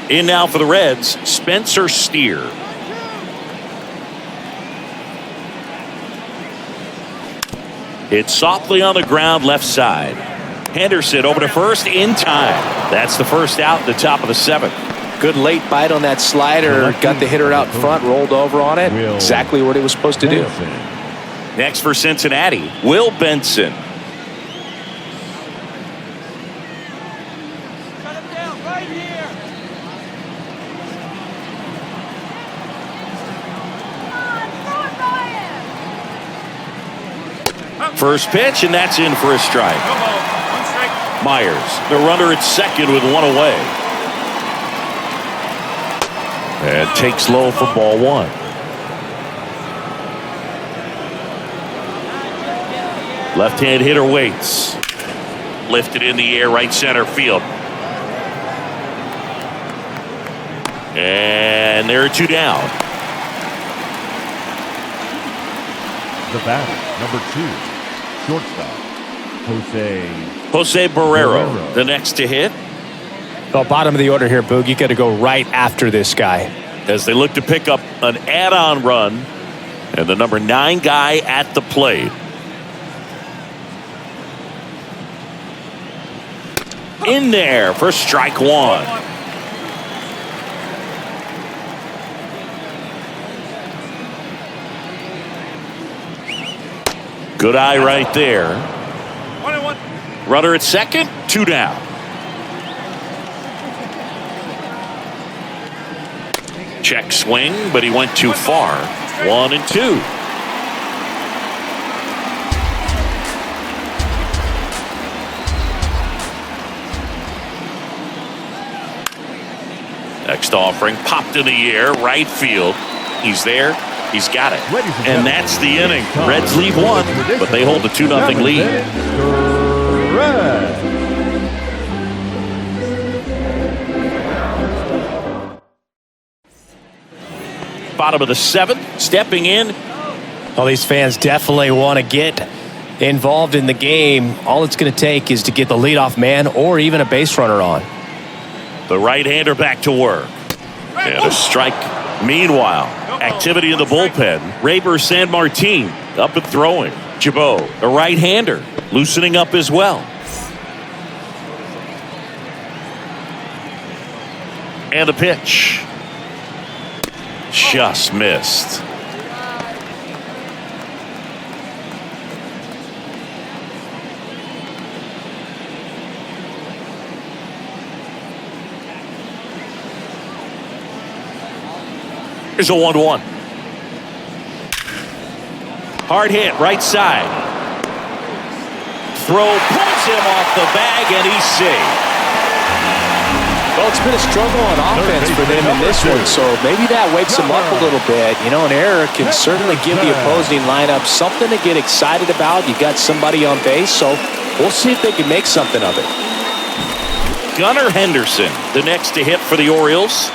In now for the Reds, Spencer Steer. It's softly on the ground left side. Henderson over to first in time. That's the first out in the top of the 7th. Good late bite on that slider. Got the hitter out front, rolled over on it. Exactly what he was supposed to do. Next for Cincinnati, Will Benson. Shut him down right here. First pitch, and that's in for a strike. Come on, 1 strike. Myers, the runner at second with 1 away. And takes low for ball 1. Left-hand hitter waits. Lifted in the air, right center field. And there are 2 down. The batter, number 2, shortstop, Jose Barrero, the next to hit. Well, bottom of the order here, Boog. You got to go right after this guy. As they look to pick up an add-on run. And the number 9 guy at the plate. In there for strike 1. Good eye right there. 1-1. Runner at second, 2 down. Check swing, but he went too far. 1-2. Next offering popped in the air, right field. He's there. He's got it. And that's the inning. Reds leave 1, but they hold a 2-0 lead. Bottom of the 7th, stepping in. Well, these fans definitely want to get involved in the game. All it's going to take is to get the leadoff man or even a base runner on. The right-hander back to work. And a strike. Meanwhile, activity in the bullpen. Raber San Martin up and throwing. Jabot, a right-hander, loosening up as well. And a pitch. Just missed. Here's a 1-1. Hard hit, right side. Throw pulls him off the bag, and he's safe. Well, it's been a struggle on offense for them in this one, so maybe that wakes them up a little bit. You know, an error can certainly give the opposing lineup something to get excited about. You've got somebody on base, so we'll see if they can make something of it. Gunnar Henderson, the next to hit for the Orioles.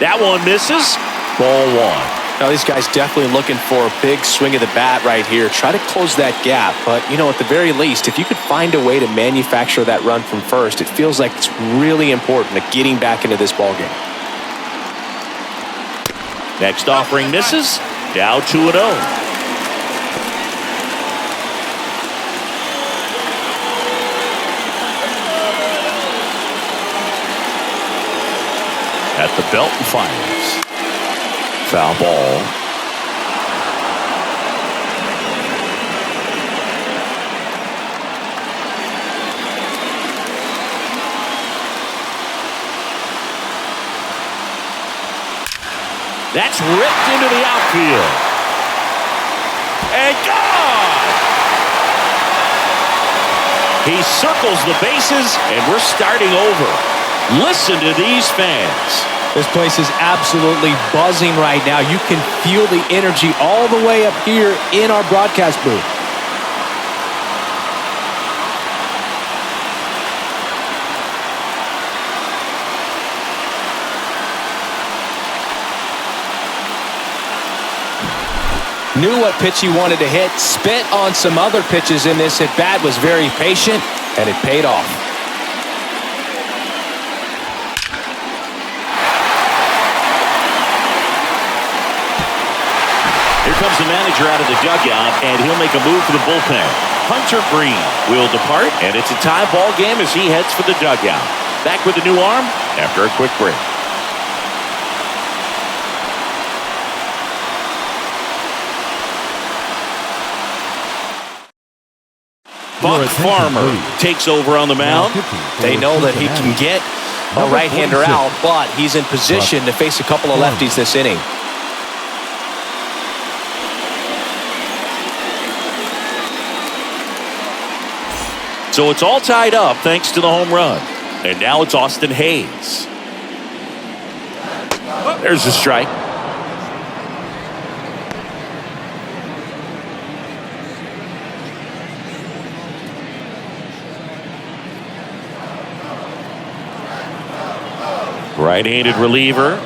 That one misses. Ball 1. Now, these guys definitely looking for a big swing of the bat right here. Try to close that gap. But, you know, at the very least, if you could find a way to manufacture that run from first, it feels like it's really important to getting back into this ballgame. Next offering misses. Now 2-0. At the belt and fires. Foul ball. That's ripped into the outfield. And gone! He circles the bases, and we're starting over. Listen to these fans. This place is absolutely buzzing right now. You can feel the energy all the way up here in our broadcast booth. Knew what pitch he wanted to hit, spent on some other pitches in this at-bat, was very patient, and it paid off. Here comes the manager out of the dugout, and he'll make a move for the bullpen. Hunter Green will depart, and it's a tie ball game as he heads for the dugout. Back with a new arm after a quick break. Buck Farmer takes over on the mound. They know that he can get a right-hander out, but he's in position to face a couple of lefties this inning. So it's all tied up thanks to the home run. And now it's Austin Hayes. There's a strike. Right-handed reliever.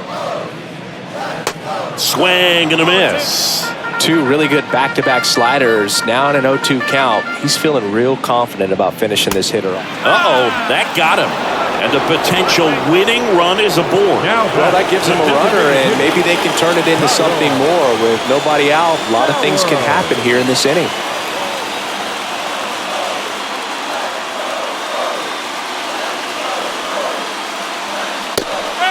Swing and a miss. Two really good back-to-back sliders. Now in an 0-2 count. He's feeling real confident about finishing this hitter off. Uh-oh, that got him. And the potential winning run is aboard. Well, that gives him a runner, and maybe they can turn it into something more. With nobody out, a lot of things can happen here in this inning.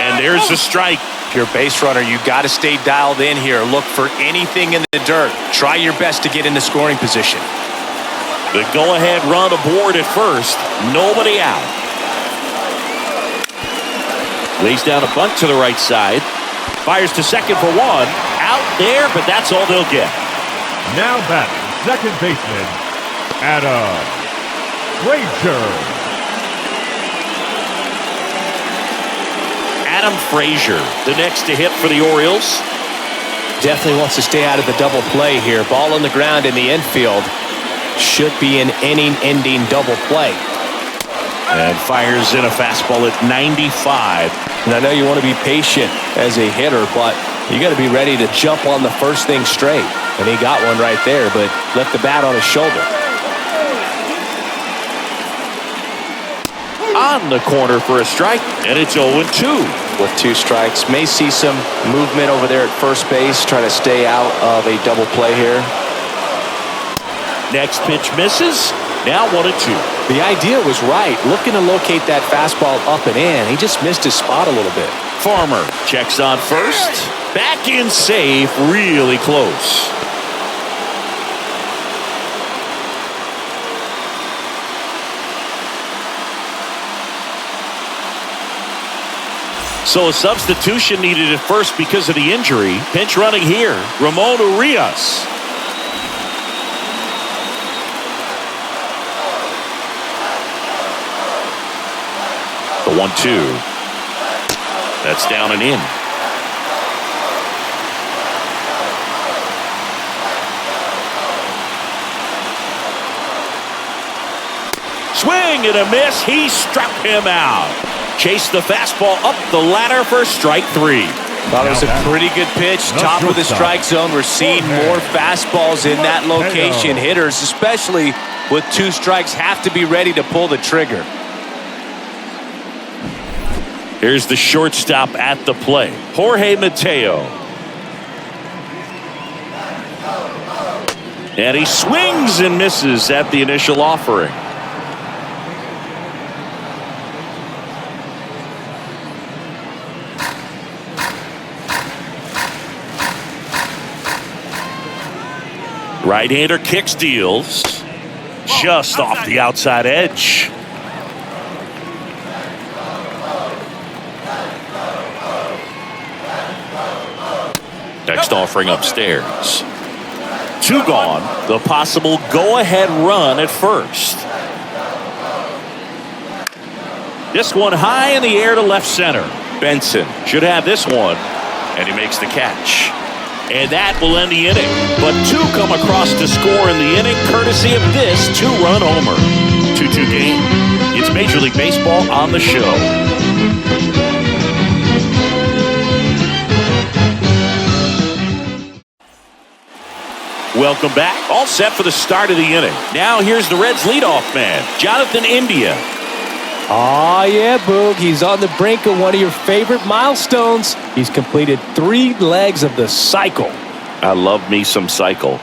And there's a strike. you're a base runner, you got to stay dialed in here. Look for anything in the dirt. Try your best to get into scoring position. The go-ahead run aboard at first. Nobody out. Lays down a bunt to the right side. Fires to second for one. Out there, but that's all they'll get. Now batting, second baseman, Adam Frazier. Adam Frazier, the next to hit for the Orioles. Definitely wants to stay out of the double play here. Ball on the ground in the infield. Should be an inning-ending double play. And fires in a fastball at 95. And I know you want to be patient as a hitter, but you got to be ready to jump on the first thing straight. And he got one right there, but left the bat on his shoulder. On the corner for a strike, and it's 0-2. With 2 strikes, may see some movement over there at first base, trying to stay out of a double play here. Next pitch misses. Now 1-2. The idea was right, looking to locate that fastball up and in. He just missed his spot a little bit. Farmer checks on first. Back in safe, really close. So a substitution needed at first because of the injury. Pinch running here, Ramon Urias. The 1-2. That's down and in. Swing and a miss. He struck him out. Chased the fastball up the ladder for strike 3. Thought it was a pretty good pitch. Top of the strike zone. We're seeing more fastballs in that location. Hitters, especially with 2 strikes, have to be ready to pull the trigger. Here's the shortstop at the plate, Jorge Mateo. And he swings and misses at the initial offering. Right-hander kicks, deals. Just off the outside edge. Next offering upstairs. 2 gone. The possible go-ahead run at first. This one high in the air to left center. Benson should have this one, and he makes the catch. And that will end the inning. But 2 come across to score in the inning, courtesy of this 2-run homer. 2-2 game. It's Major League Baseball on the show. Welcome back. All set for the start of the inning. Now here's the Reds leadoff man, Jonathan India. Oh, yeah, Boog. He's on the brink of one of your favorite milestones. He's completed 3 legs of the cycle. I love me some cycle.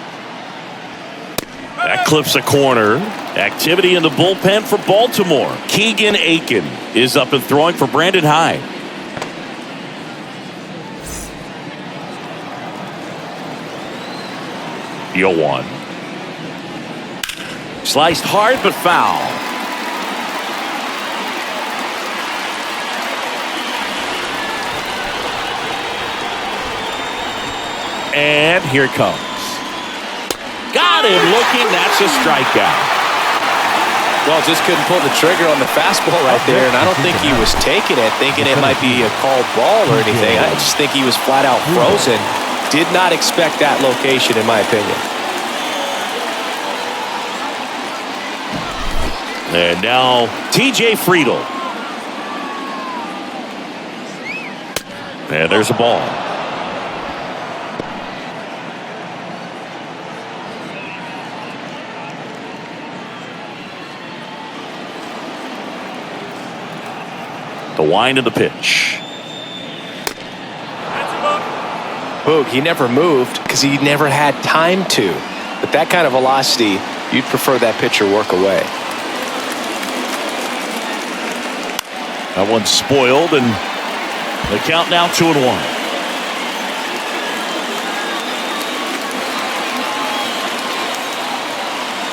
That clips a corner. Activity in the bullpen for Baltimore. Keegan Aiken is up and throwing for Brandon Hyde. The 0-1. Sliced hard but foul. And here it comes. Got him looking. That's a strikeout. Well, just couldn't pull the trigger on the fastball right there, and I don't think he was taking it, thinking it might be a called ball or anything. I just think he was flat out frozen. Did not expect that location, in my opinion. And now TJ Friedl. And there's a ball. The wind of the pitch. Boog, he never moved because he never had time to. But that kind of velocity, you'd prefer that pitcher work away. That one's spoiled, and the count now 2-1.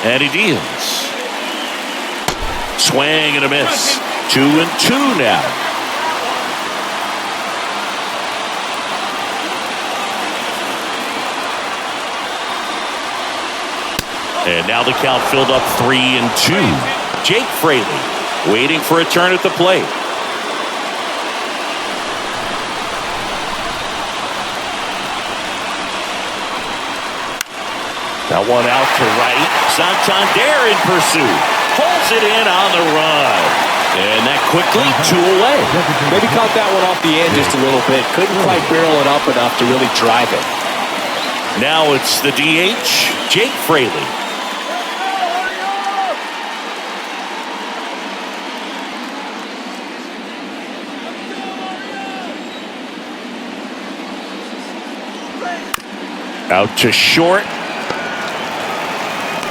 And he deals. Swing and a miss. 2-2 now. And now the count filled up 3-2. Jake Fraley waiting for a turn at the plate. That one out to right. Santander in pursuit. Pulls it in on the run. And that quickly 2 away. Maybe caught that one off the end just a little bit. Couldn't quite barrel it up enough to really drive it. Now it's the DH, Jake Fraley. Out to short.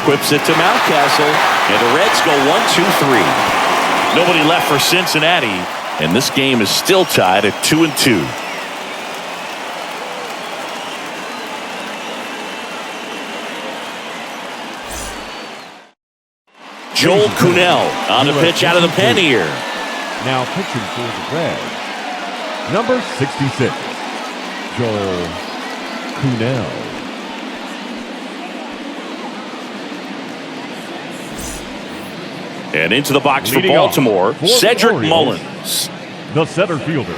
Whips it to Mountcastle. And the Reds go 1-2-3. Nobody left for Cincinnati. And this game is still tied at 2-2. Joel Kuhnel on the pitch out of the pen here. Now pitching for the Reds, number 66, Joel Kuhnel. And into the box Leading for Baltimore, for Cedric Orioles, Mullins. The center fielder,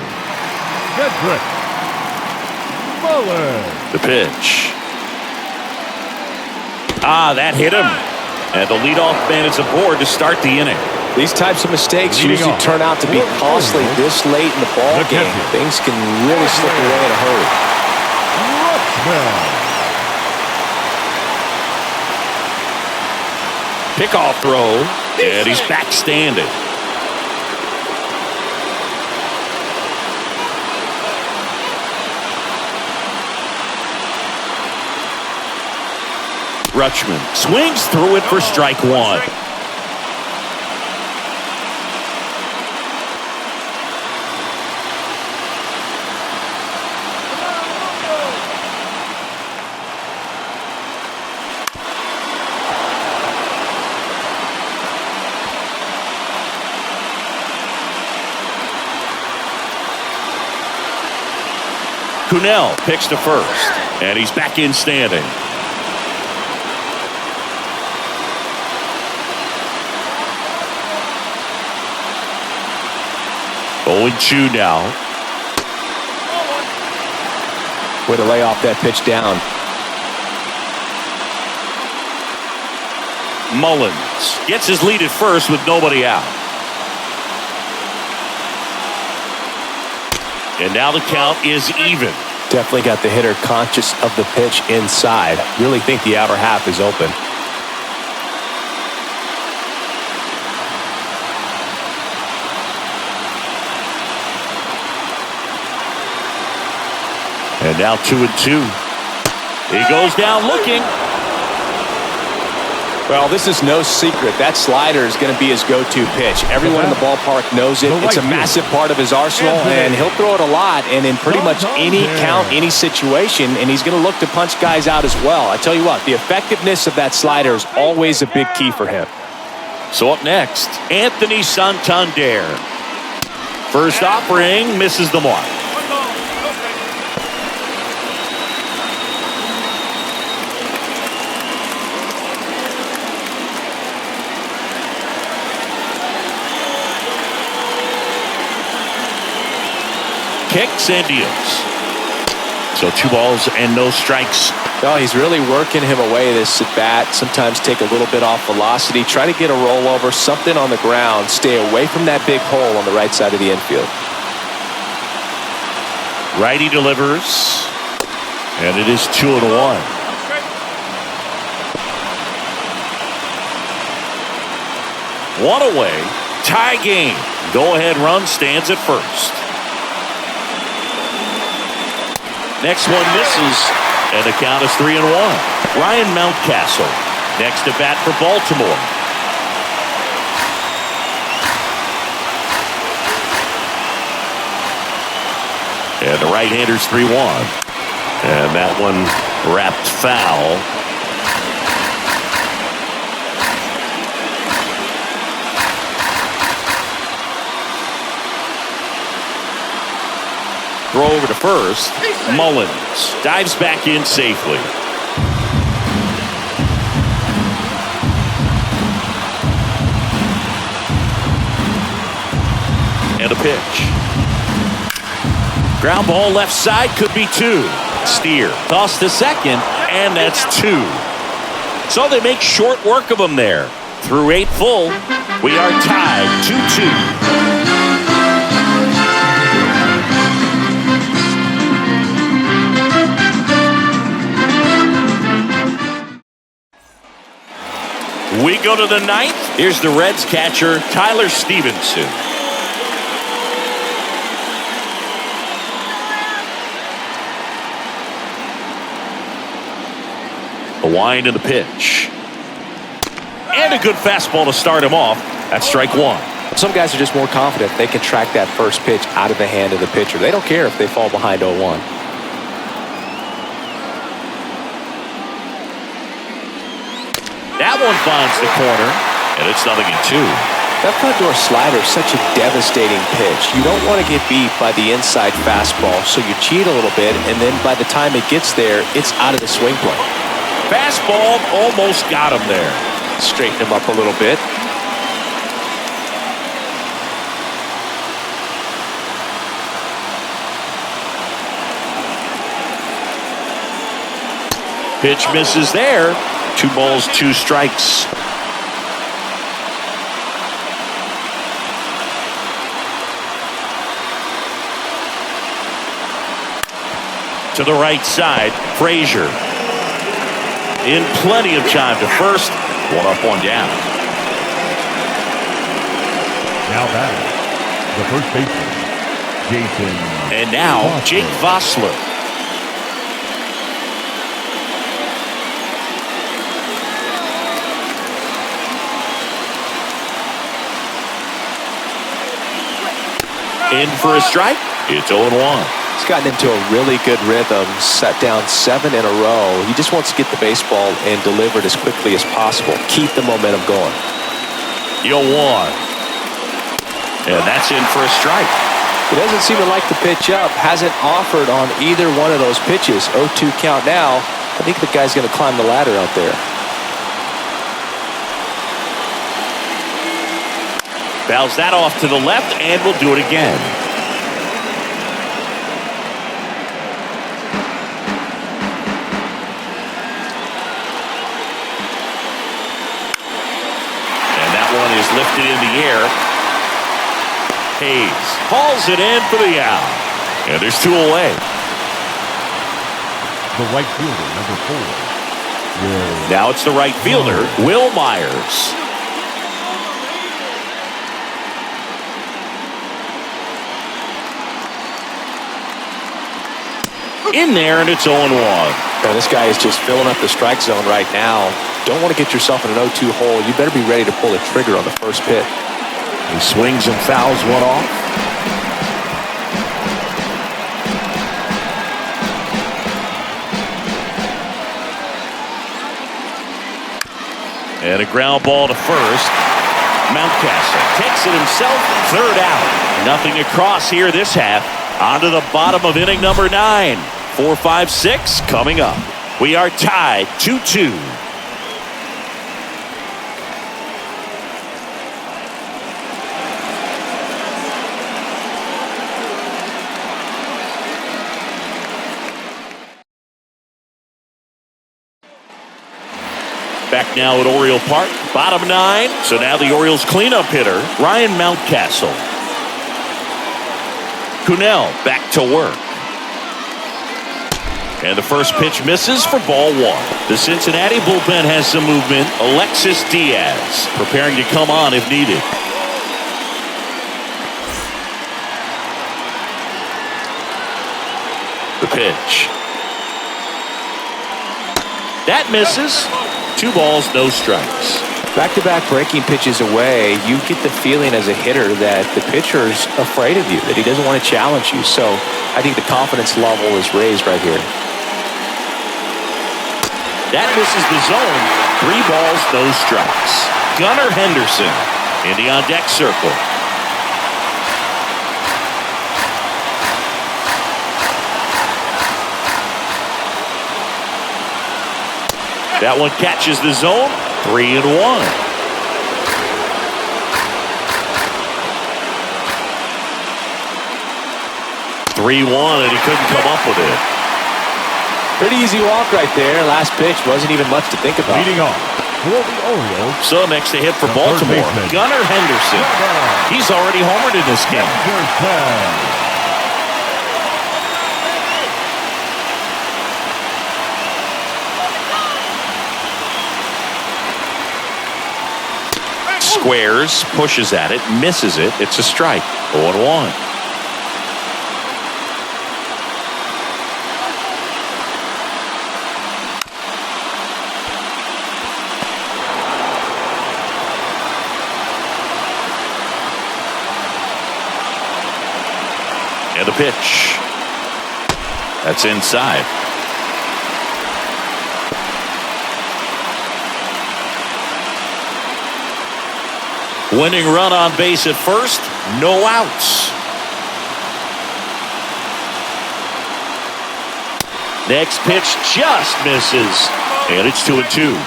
Cedric Mullins. The pitch. That hit him. And the leadoff man is aboard to start the inning. These types of mistakes Leading usually off turn out to be for costly Orioles, this late in the ball the game. catcher, Things can really slip away in a hurry. Rutschman. Pickoff throw. And he's back standing. Rutschman swings through it for strike one. Kuhnel picks to first, and he's back in standing. Going 2 now. Way to lay off that pitch down. Mullins gets his lead at first with nobody out. And now the count is even. Definitely got the hitter conscious of the pitch inside. Really think the outer half is open. And now 2-2. He goes down looking. Well, this is no secret. That slider is going to be his go-to pitch. Everyone in the ballpark knows it. It's a massive part of his arsenal, and he'll throw it a lot and in pretty much any count, any situation, and he's going to look to punch guys out as well. I tell you what, the effectiveness of that slider is always a big key for him. So up next, Anthony Santander. First offering, misses the mark. Kicks and deals. So 2 balls and no strikes. Oh, he's really working him away this at bat. Sometimes take a little bit off velocity. Try to get a rollover, something on the ground. Stay away from that big hole on the right side of the infield. Righty delivers. And it is 2-1. One away. Tie game. Go-ahead run stands at first. Next one misses, and the count is 3-1. Ryan Mountcastle next to bat for Baltimore. And the right-hander's 3-1. And that one wrapped foul. Throw over to first. Mullins dives back in safely. And a pitch. Ground ball left side, could be 2. Steer toss to second, and that's 2. So they make short work of them there. Through 8 full, we are tied 2-2. We go to the 9th. Here's the Reds catcher, Tyler Stevenson. The wind and the pitch. And a good fastball to start him off. That's strike 1. Some guys are just more confident they can track that first pitch out of the hand of the pitcher. They don't care if they fall behind 0-1. That one finds the corner, and it's 0-2. That front door slider is such a devastating pitch. You don't want to get beat by the inside fastball, so you cheat a little bit, and then by the time it gets there, it's out of the swing plane. Fastball almost got him there. Straighten him up a little bit. Pitch misses there. 2 balls, 2 strikes. To the right side, Frazier. In plenty of time to first. 1 up, 1 down. Now batting, the first baseman, Jason. And now, Jake Vossler. In for a strike. It's 0-1. He's gotten into a really good rhythm, set down 7 in a row. He just wants to get the baseball and deliver it as quickly as possible. Keep the momentum going. 0-1. And that's in for a strike. He doesn't seem to like the pitch up. Hasn't offered on either one of those pitches. 0-2 count now. I think the guy's going to climb the ladder out there. Fouls that off to the left, and we'll do it again. And that one is lifted in the air. Hayes hauls it in for the out. And there's 2 away. The right fielder, number 4. Will. Now it's the right fielder, Will Myers. In there, and it's 0-1. Now, this guy is just filling up the strike zone right now. Don't want to get yourself in an 0-2 hole. You better be ready to pull the trigger on the first pitch. He swings and fouls one off. And a ground ball to first. Mountcastle takes it himself, 3rd out. Nothing across here this half. On to the bottom of inning number 9. 4, 5, 6 coming up. We are tied 2-2. Back now at Oriole Park, bottom 9. So now the Orioles cleanup hitter, Ryan Mountcastle. Cunell back to work. And the first pitch misses for ball 1. The Cincinnati bullpen has some movement. Alexis Diaz preparing to come on if needed. The pitch. That misses. 2 balls, no strikes. Back-to-back breaking pitches away, you get the feeling as a hitter that the pitcher's afraid of you, that he doesn't want to challenge you. So I think the confidence level is raised right here. That misses the zone. 3 balls, no strikes. Gunnar Henderson in the on-deck circle. That one catches the zone. 3-1. And he couldn't come up with it. Pretty easy walk right there. Last pitch wasn't even much to think about. Leading off for the Orioles. So next to hit for The Baltimore, third baseman. Gunnar Henderson. He's already homered in this game. Squares, pushes at it, misses it. It's a strike. 0-1. And the pitch. That's inside. Winning run on base at first, no outs. Next pitch just misses, and it's 2-2.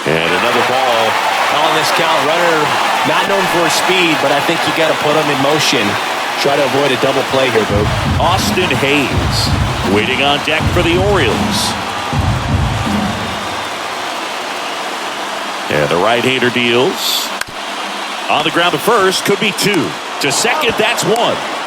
And another ball. On this count, runner not known for his speed, but I think you got to put him in motion. Try to avoid a double play here, Boo. Austin Hayes waiting on deck for the Orioles. And the right-hander deals. On the ground to first, could be 2. To second, that's 1.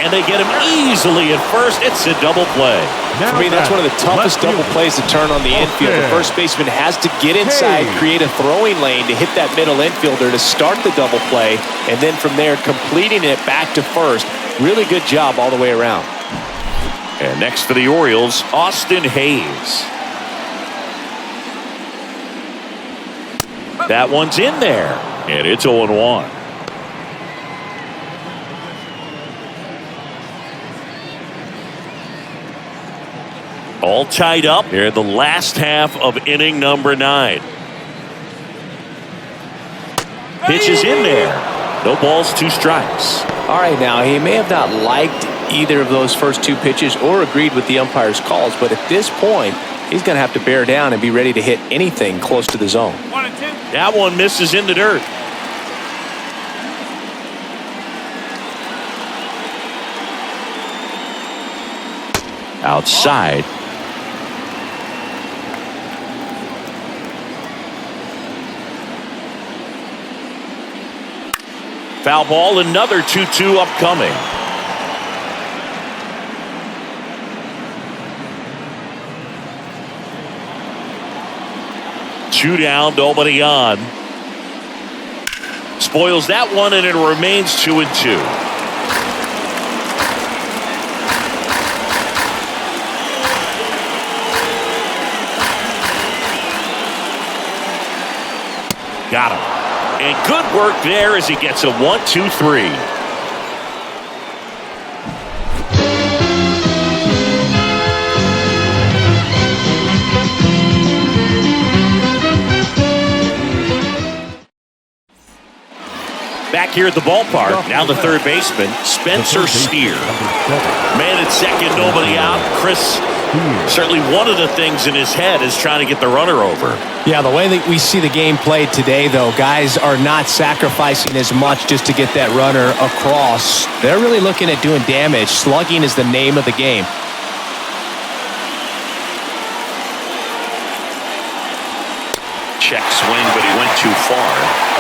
And they get him easily at first. It's a double play. For me, that's one of the toughest double plays to turn on the infield. The first baseman has to get inside, create a throwing lane to hit that middle infielder to start the double play, and then from there, completing it back to first. Really good job all the way around. And next for the Orioles, Austin Hayes. That one's in there, and it's 0-1. All tied up here in the last half of inning number 9. Pitch is in there. No balls, 2 strikes. All right, now, he may have not liked either of those first 2 pitches or agreed with the umpire's calls, but at this point, he's going to have to bear down and be ready to hit anything close to the zone. 1 and 2. That one misses in the dirt. Outside. Foul ball, another 2-2 upcoming. Two down, nobody on. Spoils that one, and it remains 2-2. Got him. And good work there as he gets a 1-2-3. Back here at the ballpark, now the third baseman, Spencer Steer. Man at second, nobody out. Chris, certainly one of the things in his head is trying to get the runner over. Yeah, the way that we see the game played today, though, guys are not sacrificing as much just to get that runner across. They're really looking at doing damage. Slugging is the name of the game. Check swing, but he went too far.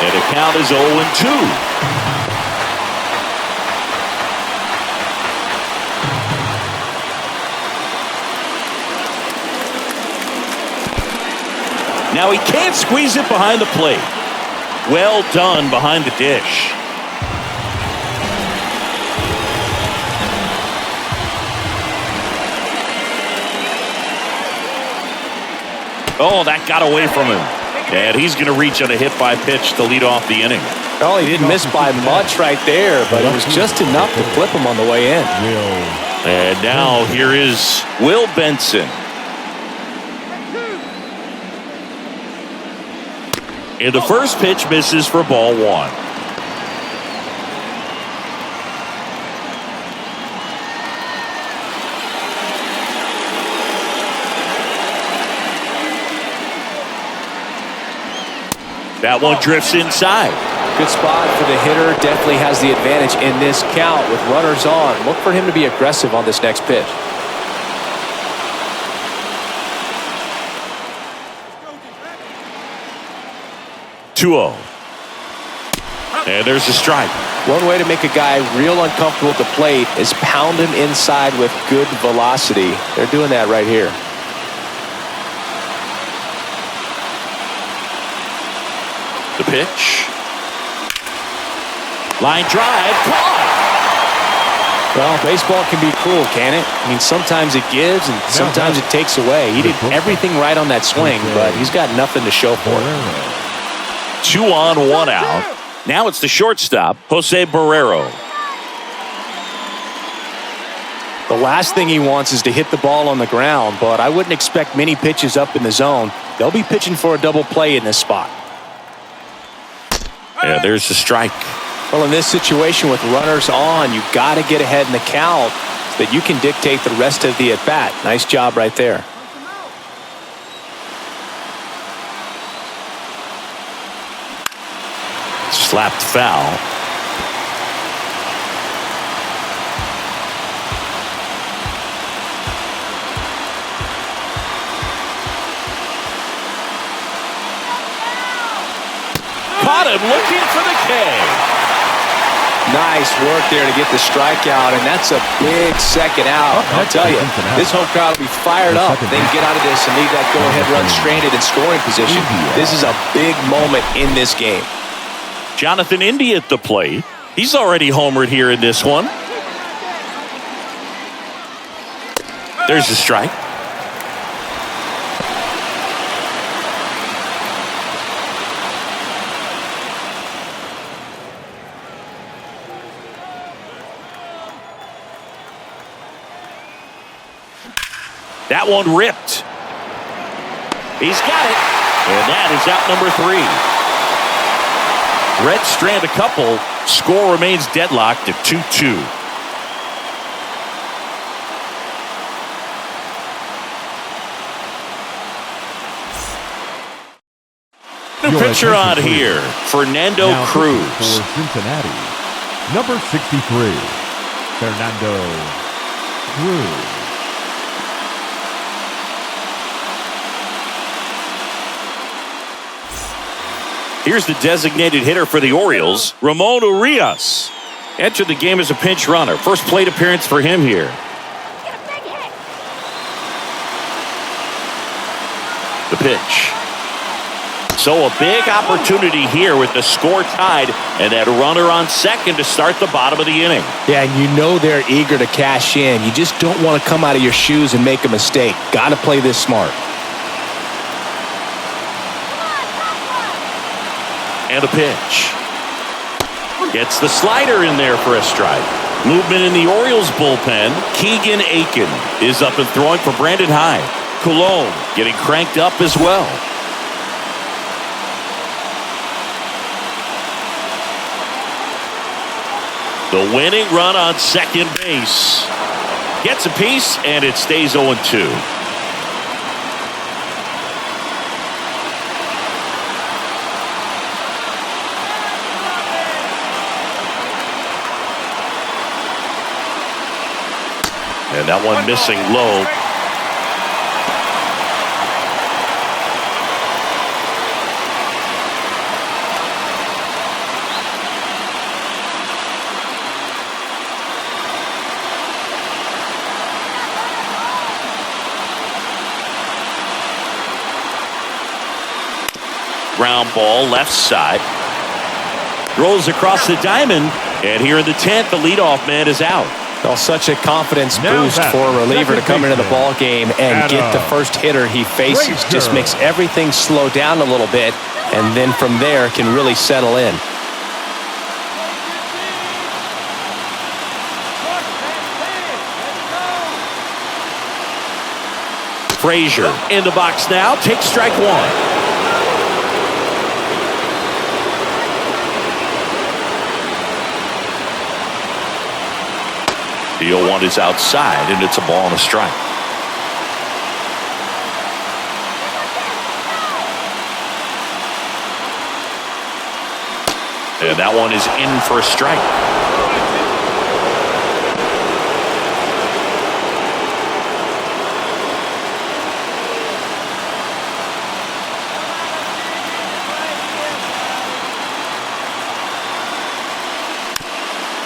And the count is 0-2. Now he can't squeeze it behind the plate. Well done behind the dish. Oh, that got away from him. And he's going to reach on a hit by pitch to lead off the inning. Well, he didn't miss by much right there, but it was just enough to flip him on the way in. And now here is Will Benson. And the first pitch misses for ball one. That one drifts inside. Good spot for the hitter. Definitely has the advantage in this count with runners on. Look for him to be aggressive on this next pitch. Two-0. And there's a strike. One way to make a guy real uncomfortable at the plate is pound him inside with good velocity. They're doing that right here. The pitch. Line drive. Caught. Well, baseball can be cruel, can it? I mean, sometimes it gives and sometimes it takes away. He did everything right on that swing, but he's got nothing to show for it. 2 on, 1 out. Now it's the shortstop, Jose Barrero. The last thing he wants is to hit the ball on the ground, but I wouldn't expect many pitches up in the zone. They'll be pitching for a double play in this spot. Yeah, there's the strike. Well, in this situation with runners on, you've got to get ahead in the count so that you can dictate the rest of the at-bat. Nice job right there. Slapped foul. Caught him looking for the K. Nice work there to get the strikeout, and that's a big second out. I'll tell you, this home crowd will be fired up. They can get out of this and leave that go-ahead run stranded in scoring position. This is a big moment in this game. Jonathan India at the plate. He's already homered here in this one. There's the strike. That one ripped. He's got it. And that is out number 3. Reds strand a couple. Score remains deadlocked at 2-2. The pitcher on here, Fernando Cruz. For Cincinnati, number 63, Fernando Cruz. Here's the designated hitter for the Orioles, Ramon Urias. Entered the game as a pinch runner. First plate appearance for him here. The pitch. So a big opportunity here with the score tied and that runner on second to start the bottom of the inning. Yeah, and you know they're eager to cash in. You just don't want to come out of your shoes and make a mistake. Got to play this smart. And a pitch. Gets the slider in there for a strike. Movement in the Orioles bullpen. Keegan Aiken is up and throwing for Brandon Hyde. Cologne getting cranked up as well. The winning run on second base. Gets a piece, and it stays 0-2. And that one missing low. Ground ball left side. Rolls across the diamond. And here in the 10th, the leadoff man is out. Well, such a confidence boost for a reliever to come into the ball game and get the first hitter he faces. Just makes everything slow down a little bit, and then from there can really settle in. Frazier in the box now. Takes strike one. The 0-1 is outside, and it's a ball and a strike. And that one is in for a strike.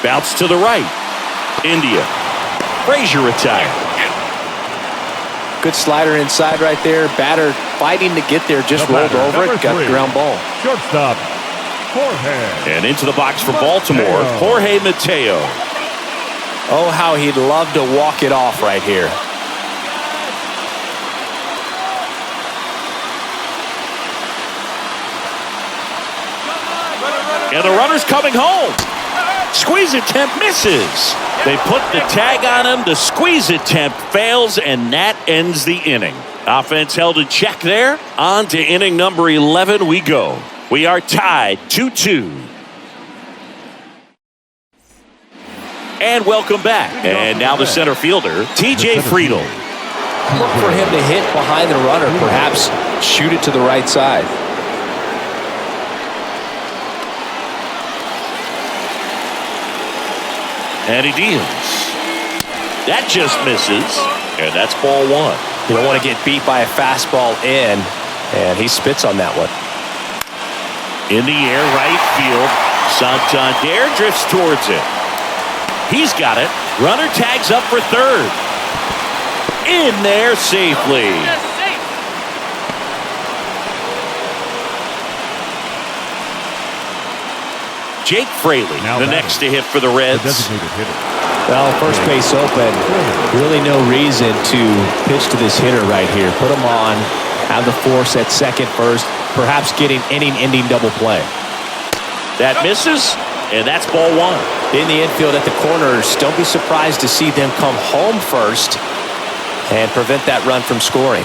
Bounce to the right. India. Frazier retired. Good slider inside right there. Batter fighting to get there. Just rolled over it. Got the ground ball. Shortstop, Jorge. And into the box for Baltimore, Jorge Mateo. Oh, how he'd love to walk it off right here. And the runner's coming home. Squeeze attempt misses. They put the tag on him. The squeeze attempt fails, and that ends the inning. Offense held in check there. On to inning number 11 we go. We are tied 2-2. And welcome back. And now the center fielder, T.J. Friedl. Look for him to hit behind the runner, perhaps shoot it to the right side. And he deals. That just misses. And that's ball one. You don't want to get beat by a fastball in. And he spits on that one. In the air, right field. Santander drifts towards it. He's got it. Runner tags up for third. In there safely. Jake Fraley, the next to hit for the Reds. Well, first base open. Really no reason to pitch to this hitter right here. Put him on. Have the force at second, first. Perhaps getting inning-ending double play. That misses, and that's ball one. In the infield at the corners, don't be surprised to see them come home first and prevent that run from scoring.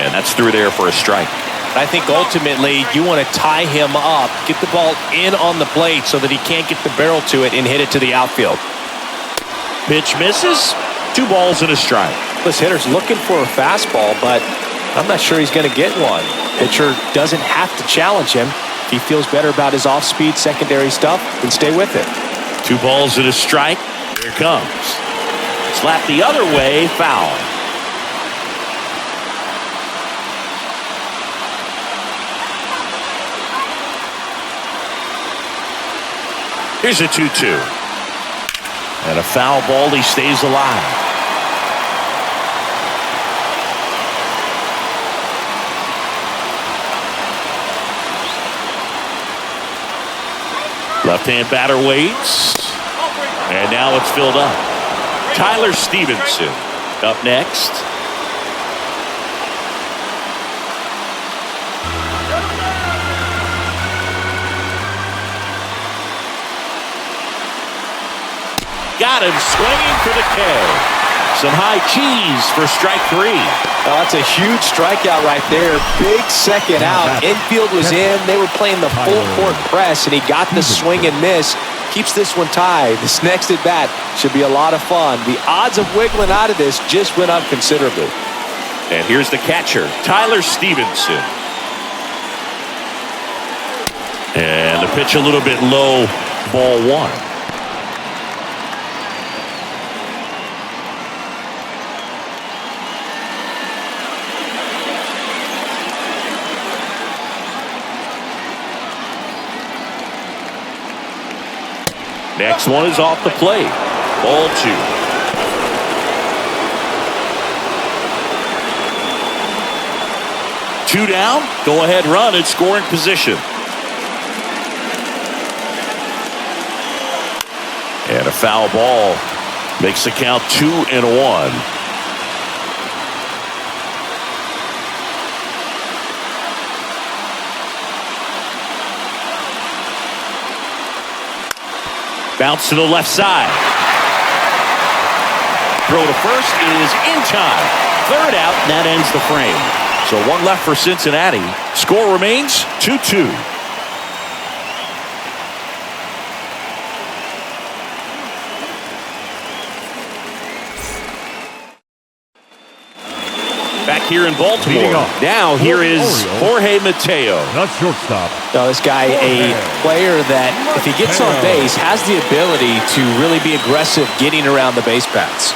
And that's through there for a strike. I think ultimately you want to tie him up, get the ball in on the plate so that he can't get the barrel to it and hit it to the outfield. Pitch misses, 2 balls and a strike. This hitter's looking for a fastball, but I'm not sure he's going to get one. Pitcher doesn't have to challenge him. If he feels better about his off-speed secondary stuff, then stay with it. 2 balls and a strike. Here it comes. Slap the other way, foul. Here's a 2-2. And a foul ball. He stays alive. Left-hand batter waits. And now it's filled up. Tyler Stevenson up next. Got him swinging for the K. Some high cheese for strike 3. Oh, that's a huge strikeout right there. Big second out. Infield was in. They were playing the full court press, and he got the swing and miss. Keeps this one tied. This next at bat should be a lot of fun. The odds of wiggling out of this just went up considerably. And here's the catcher, Tyler Stevenson. And the pitch a little bit low, ball 1. Next one is off the plate. Ball 2. Two down. Go ahead run in scoring position. And a foul ball makes the count 2-1. Bounce to the left side. Throw to first is in time. Third out, and that ends the frame. So 1 left for Cincinnati. Score remains 2-2. Back here in Baltimore. Leading off. Now here is Orioles. Jorge Mateo. The shortstop. Now, this guy, a player that, if he gets on base, has the ability to really be aggressive getting around the base paths.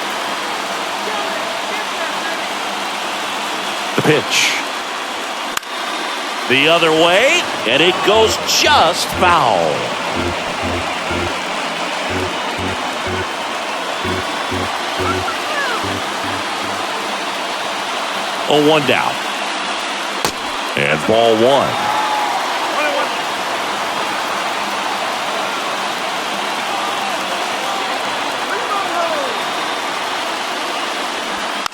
The pitch. The other way, and it goes just foul. Oh, 1 down. And ball 1.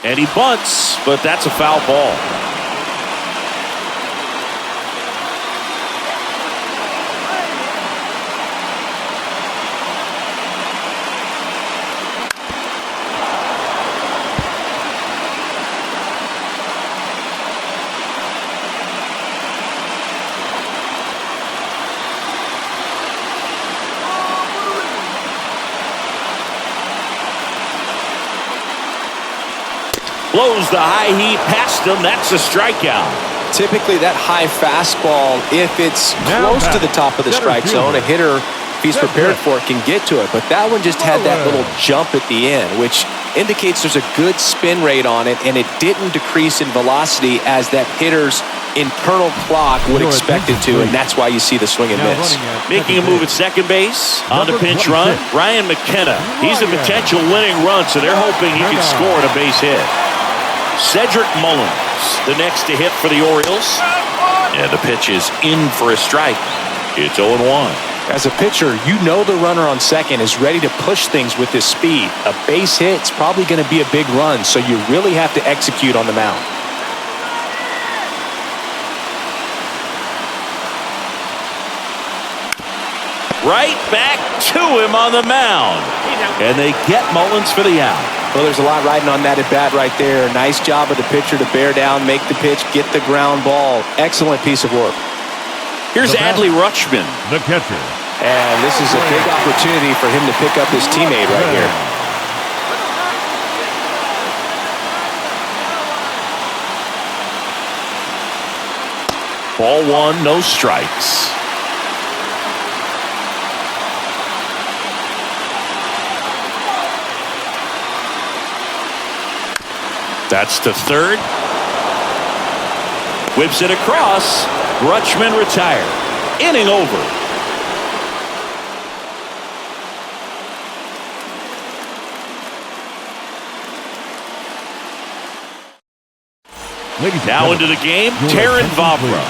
And he bunts, but that's a foul ball. Blows the high heat past him. That's a strikeout. Typically, that high fastball, if it's close to the top of the strike zone, a hitter, if he's prepared for it, can get to it. But that one just had that little jump at the end, which indicates there's a good spin rate on it, and it didn't decrease in velocity as that hitter's internal clock would expect it to, and that's why you see the swing and miss. Making a move at second base on the pinch run, Ryan McKenna. He's a potential winning run, so they're hoping he can score on a base hit. Cedric Mullins, the next to hit for the Orioles. And the pitch is in for a strike. It's 0-1. As a pitcher, you know the runner on second is ready to push things with his speed. A base hit's probably going to be a big run, so you really have to execute on the mound. Right back to him on the mound. And they get Mullins for the out. Well, there's a lot riding on that at bat right there. Nice job of the pitcher to bear down, make the pitch, get the ground ball. Excellent piece of work. Here's Adley Rutschman. The catcher. And this is a big opportunity for him to pick up his teammate right here. Ball 1, no strikes. That's to third. Whips it across. Rutschman retired. Inning over. Now into the game, Taron Vavra.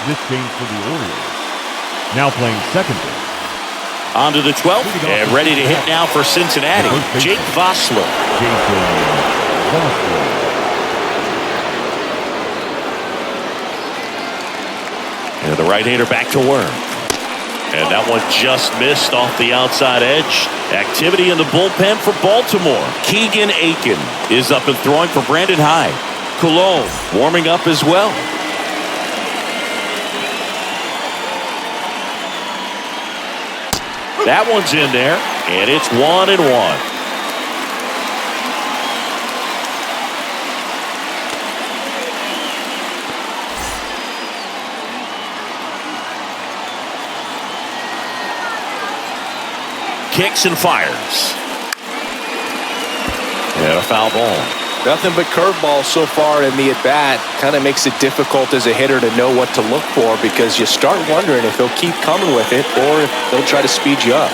This game for the Orioles. Now playing second base. On to the 12th, and ready to hit now for Cincinnati, Jake Vossler. And the right-hander back to work. And that one just missed off the outside edge. Activity in the bullpen for Baltimore. Keegan Aiken is up and throwing for Brandon Hyde. Cologne warming up as well. That one's in there, and it's 1-1. Kicks and fires. And a foul ball. Nothing but curveball so far in the at-bat. Kind of makes it difficult as a hitter to know what to look for because you start wondering if he'll keep coming with it or if they'll try to speed you up.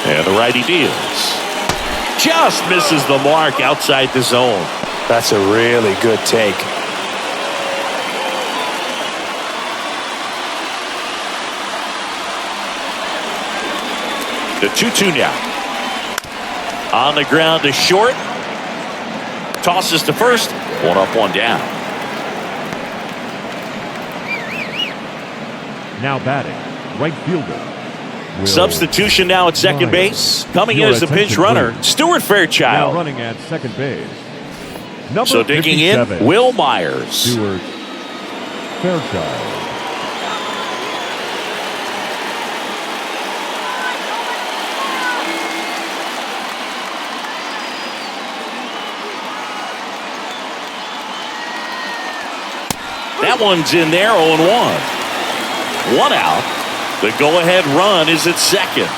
And the righty deals. Just misses the mark outside the zone. That's a really good take. The 2-2 now. On the ground to short. Tosses to first. 1 up, 1 down. Now batting, right fielder. Substitution now at second base. Coming in as the pinch runner, Stuart Fairchild. Now running at second base. So digging in, Will Myers. Stuart Fairchild. That one's in there, 0-1. One out. The go-ahead run is at second.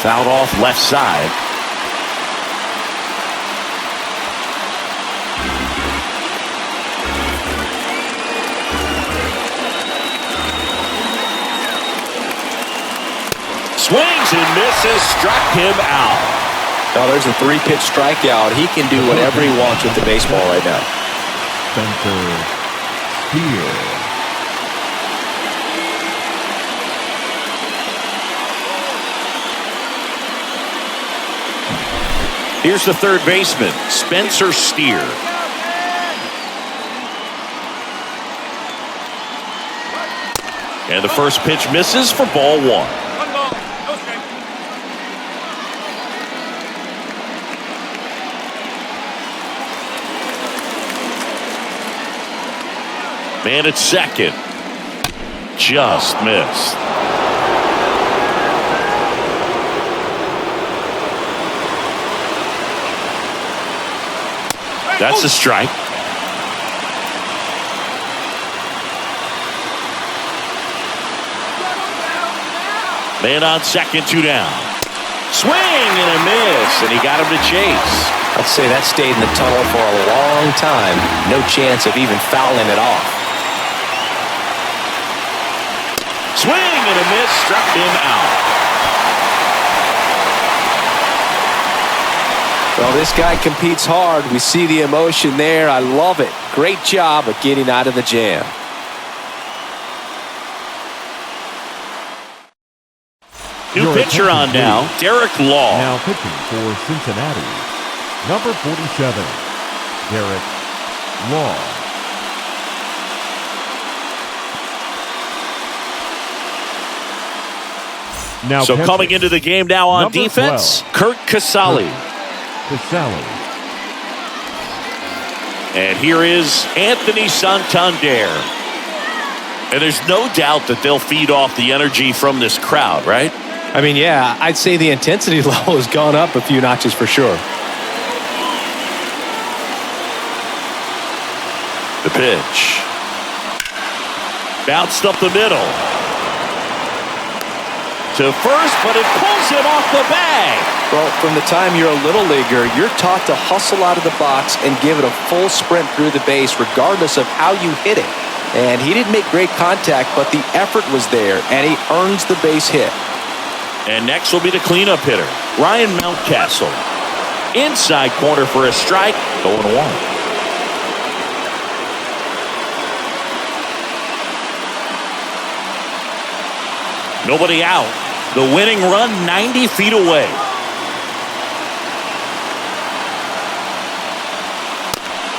Fouled off left side. Swings and misses, struck him out. Oh, there's a 3-pitch strikeout. He can do whatever he wants with the baseball right now. Center field. Here's the third baseman, Spencer Steer. And the first pitch misses for ball 1. 1 ball, no strike. Man at second. Just missed. That's a strike. Man on second, 2 down. Swing and a miss, and he got him to chase. I'd say that stayed in the tunnel for a long time. No chance of even fouling it off. Swing and a miss, struck him out. Well, this guy competes hard. We see the emotion there. I love it. Great job of getting out of the jam. New pitcher on now, Derek Law. Now pitching for Cincinnati, number 47, Derek Law. Now So coming catching, into the game now on number defense, 12, Kurt Casale. Casale. And here is Anthony Santander. And there's no doubt that they'll feed off the energy from this crowd, right? I mean, yeah, I'd say the intensity level has gone up a few notches for sure. The pitch. Bounced up the middle. To first, but it pulls him off the bag. Well, from the time you're a little leaguer, you're taught to hustle out of the box and give it a full sprint through the base regardless of how you hit it. And he didn't make great contact, but the effort was there, and he earns the base hit. And next will be the cleanup hitter, Ryan Mountcastle. Inside corner for a strike, 0-1. Nobody out. The winning run 90 feet away.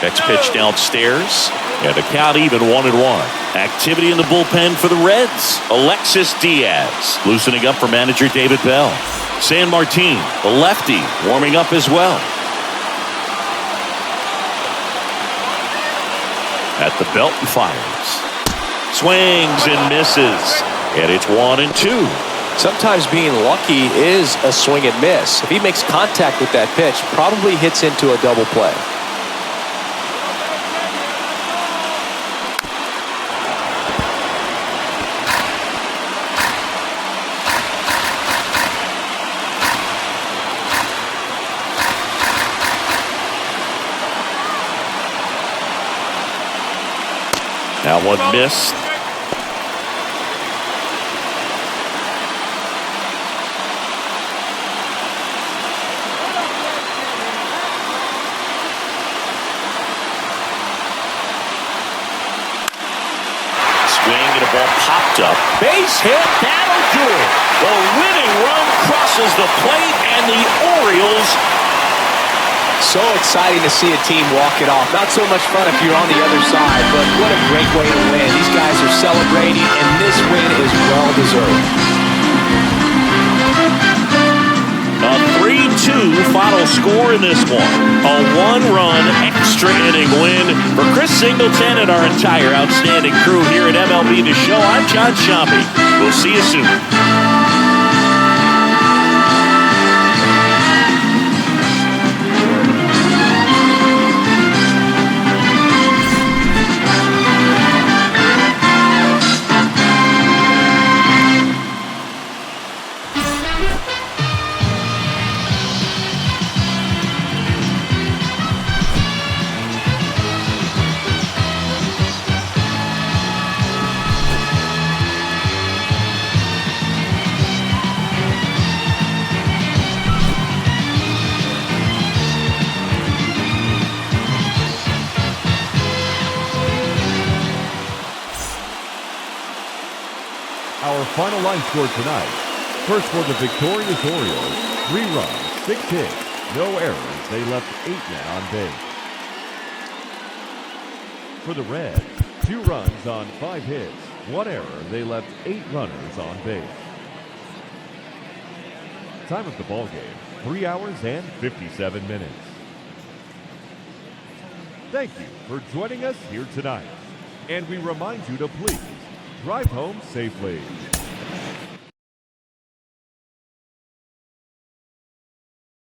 Next pitch downstairs. And the count even 1-1. Activity in the bullpen for the Reds. Alexis Diaz loosening up for manager David Bell. San Martin, the lefty, warming up as well. At the belt and fires. Swings and misses. And it's 1-2. Sometimes being lucky is a swing and miss. If he makes contact with that pitch, probably hits into a double play. That one missed. Popped up. Base hit. That'll do it. The winning run crosses the plate, and the Orioles. So exciting to see a team walk it off. Not so much fun if you're on the other side, but what a great way to win. These guys are celebrating, and this win is well deserved. A 3-2 final score in this one. A one-run extra inning win for Chris Singleton and our entire outstanding crew here at MLB The Show. I'm John Sciambi. We'll see you soon. Our final line score tonight. First for the victorious Orioles, 3 runs, 6 hits, no errors. They left 8 men on base. For the Reds, 2 runs on 5 hits, 1 error. They left 8 runners on base. Time of the ball game, 3 hours and 57 minutes. Thank you for joining us here tonight. And we remind you to please drive home safely.